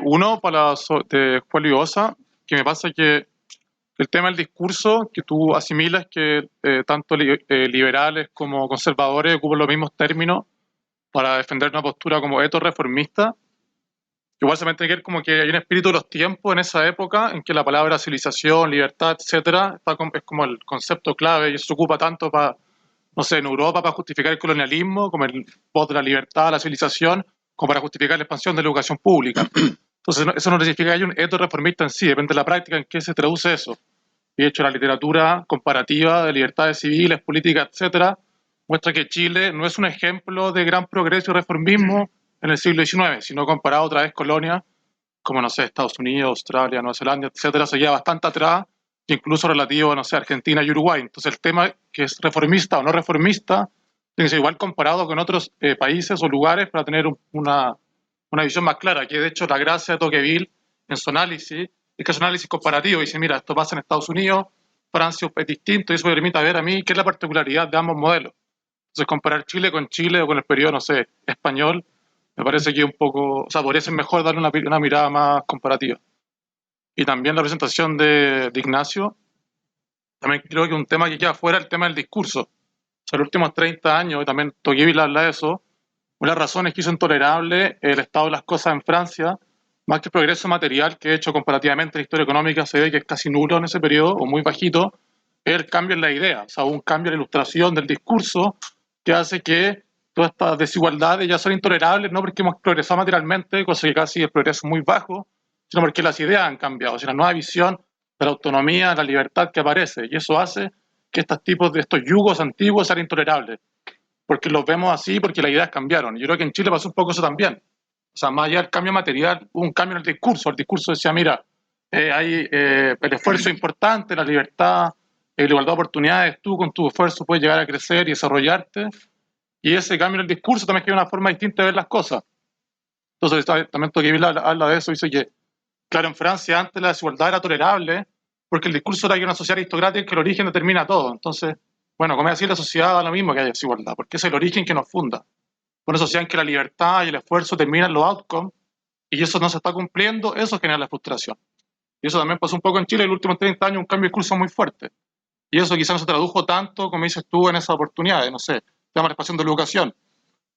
Uno, para de Juan Liosa, que me pasa que el tema del discurso, que tú asimilas que tanto liberales como conservadores ocupan los mismos términos para defender una postura como eto-reformista. Igual se me tiene que ver como que hay un espíritu de los tiempos en esa época en que la palabra civilización, libertad, etcétera, es como el concepto clave y eso se ocupa tanto para, no sé, en Europa para justificar el colonialismo, como el voz de la libertad, la civilización, como para justificar la expansión de la educación pública. Entonces, eso no significa que haya un eto-reformista en sí, depende de la práctica en que se traduce eso. Y de hecho, la literatura comparativa de libertades civiles, políticas, etcétera, muestra que Chile no es un ejemplo de gran progreso y reformismo en el siglo XIX, sino comparado a otras vez colonias como, no sé, Estados Unidos, Australia, Nueva Zelanda, etcétera, se lleva bastante atrás, incluso relativo a, no sé, Argentina y Uruguay. Entonces, el tema que es reformista o no reformista tiene que ser igual comparado con otros países o lugares para tener una visión más clara, que de hecho la gracia de Tocqueville en su análisis es que es un análisis comparativo y dice, mira, esto pasa en Estados Unidos, Francia es distinto y eso me permite ver a mí qué es la particularidad de ambos modelos. Entonces comparar Chile con Chile o con el periodo, no sé, español, me parece que un poco, o sea, podría ser mejor darle una mirada más comparativa. Y también la presentación de Ignacio, también creo que un tema que queda fuera es el tema del discurso. O sea, los últimos 30 años, y también Tocqueville habla de eso, una razón es que hizo intolerable el estado de las cosas en Francia, más que el progreso material, que de hecho comparativamente la historia económica se ve que es casi nulo en ese periodo, o muy bajito, es el cambio en la idea, o sea, un cambio en la ilustración del discurso que hace que todas estas desigualdades ya son intolerables, no porque hemos progresado materialmente, cosa que casi el progreso es muy bajo, sino porque las ideas han cambiado, o sea, la nueva visión de la autonomía, la libertad que aparece, y eso hace que estos tipos de estos yugos antiguos sean intolerables, porque los vemos así, porque las ideas cambiaron. Yo creo que en Chile pasó un poco eso también. O sea, más allá del cambio material, hubo un cambio en el discurso. El discurso decía, mira, hay el esfuerzo importante, la libertad, la igualdad de oportunidades, tú con tu esfuerzo puedes llegar a crecer y desarrollarte. Y ese cambio en el discurso también es una forma distinta de ver las cosas. Entonces, también Tocqueville habla de eso, dice que, claro, en Francia antes la desigualdad era tolerable, porque el discurso era que una sociedad aristocrática que el origen determina todo. Entonces, bueno, como es así, la sociedad da lo mismo que haya desigualdad, porque es el origen que nos funda. Una sociedad en que la libertad y el esfuerzo determinan los outcomes, y eso no se está cumpliendo, eso genera la frustración. Y eso también pasó un poco en Chile en los últimos 30 años, un cambio de discurso muy fuerte. Y eso quizás no se tradujo tanto, como dices tú, en esas oportunidades. No sé, el tema de la expansión de la educación.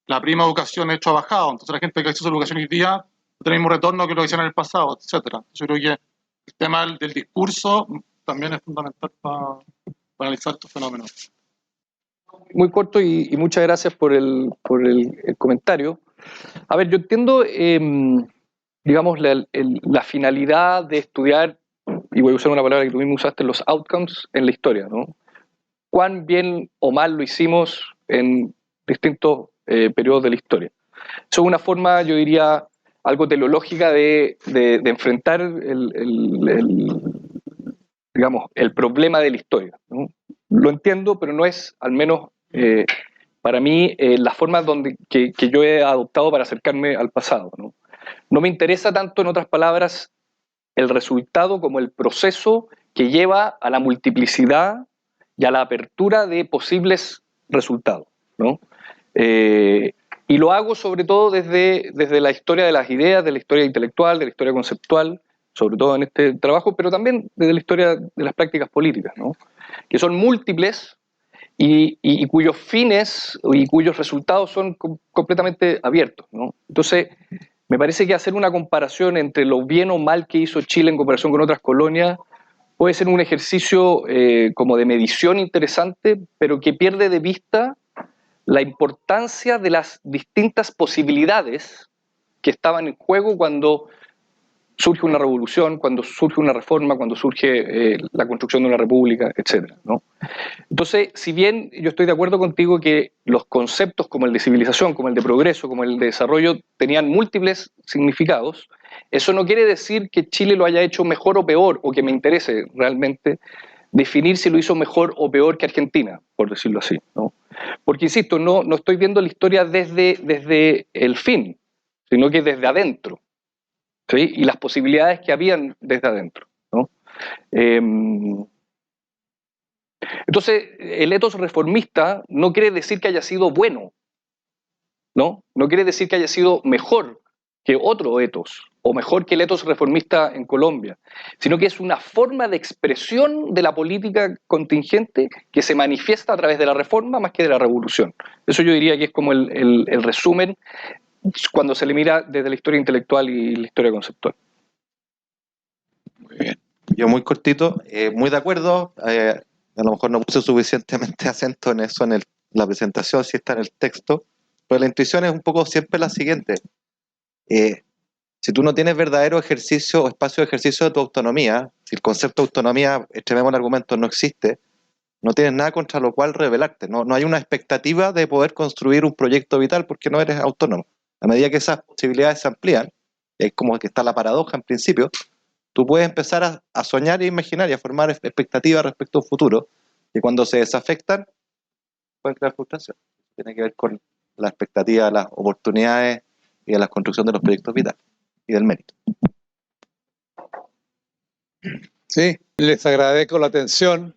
La prima educación de hecho ha bajado, entonces la gente que ha acceso a la educación hoy día no tiene el mismo retorno que lo que hicieron en el pasado, etc. Yo creo que el tema del discurso también es fundamental para analizar estos fenómenos. Muy corto y muchas gracias por el comentario. A ver, yo entiendo, digamos, la finalidad de estudiar, y voy a usar una palabra que tú mismo usaste, los outcomes en la historia, ¿no? Cuán bien o mal lo hicimos en distintos periodos de la historia. Eso es una forma, yo diría, algo teleológica de enfrentar digamos, el problema de la historia, ¿no? Lo entiendo, pero no es, al menos para mí, la forma que yo he adoptado para acercarme al pasado, ¿no? No me interesa tanto, en otras palabras, el resultado como el proceso que lleva a la multiplicidad y a la apertura de posibles resultados, ¿no? Y lo hago sobre todo desde la historia de las ideas, de la historia intelectual, de la historia conceptual, sobre todo en este trabajo, pero también desde la historia de las prácticas políticas, ¿no? Que son múltiples y cuyos fines y cuyos resultados son completamente abiertos, ¿no? Entonces, me parece que hacer una comparación entre lo bien o mal que hizo Chile en comparación con otras colonias puede ser un ejercicio como de medición interesante, pero que pierde de vista la importancia de las distintas posibilidades que estaban en juego cuando surge una revolución, cuando surge una reforma, cuando surge la construcción de una república, etc., ¿no? Entonces, si bien yo estoy de acuerdo contigo que los conceptos como el de civilización, como el de progreso, como el de desarrollo tenían múltiples significados, eso no quiere decir que Chile lo haya hecho mejor o peor, o que me interese realmente definir si lo hizo mejor o peor que Argentina, por decirlo así, ¿no? Porque, insisto, no estoy viendo la historia desde el fin, sino que desde adentro, ¿sí? Y las posibilidades que habían desde adentro, ¿no? Entonces, el etos reformista no quiere decir que haya sido bueno, ¿no? No quiere decir que haya sido mejor que otro etos, o mejor que el etos reformista en Colombia, sino que es una forma de expresión de la política contingente que se manifiesta a través de la reforma más que de la revolución. Eso yo diría que es como el resumen cuando se le mira desde la historia intelectual y la historia conceptual. Muy bien. Yo muy cortito, muy de acuerdo. A lo mejor no puse suficientemente acento en eso en la presentación, si está en el texto, pero la intuición es un poco siempre la siguiente. Si tú no tienes verdadero ejercicio o espacio de ejercicio de tu autonomía, si el concepto de autonomía, extrememos el argumento, no existe, no tienes nada contra lo cual rebelarte. No hay una expectativa de poder construir un proyecto vital porque no eres autónomo. A medida que esas posibilidades se amplían, es como que está la paradoja en principio, tú puedes empezar a soñar e imaginar y a formar expectativas respecto a un futuro, que cuando se desafectan pueden crear frustración. Tiene que ver con la expectativa de las oportunidades y de la construcción de los proyectos vitales y del mérito. Sí, les agradezco la atención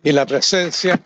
y la presencia.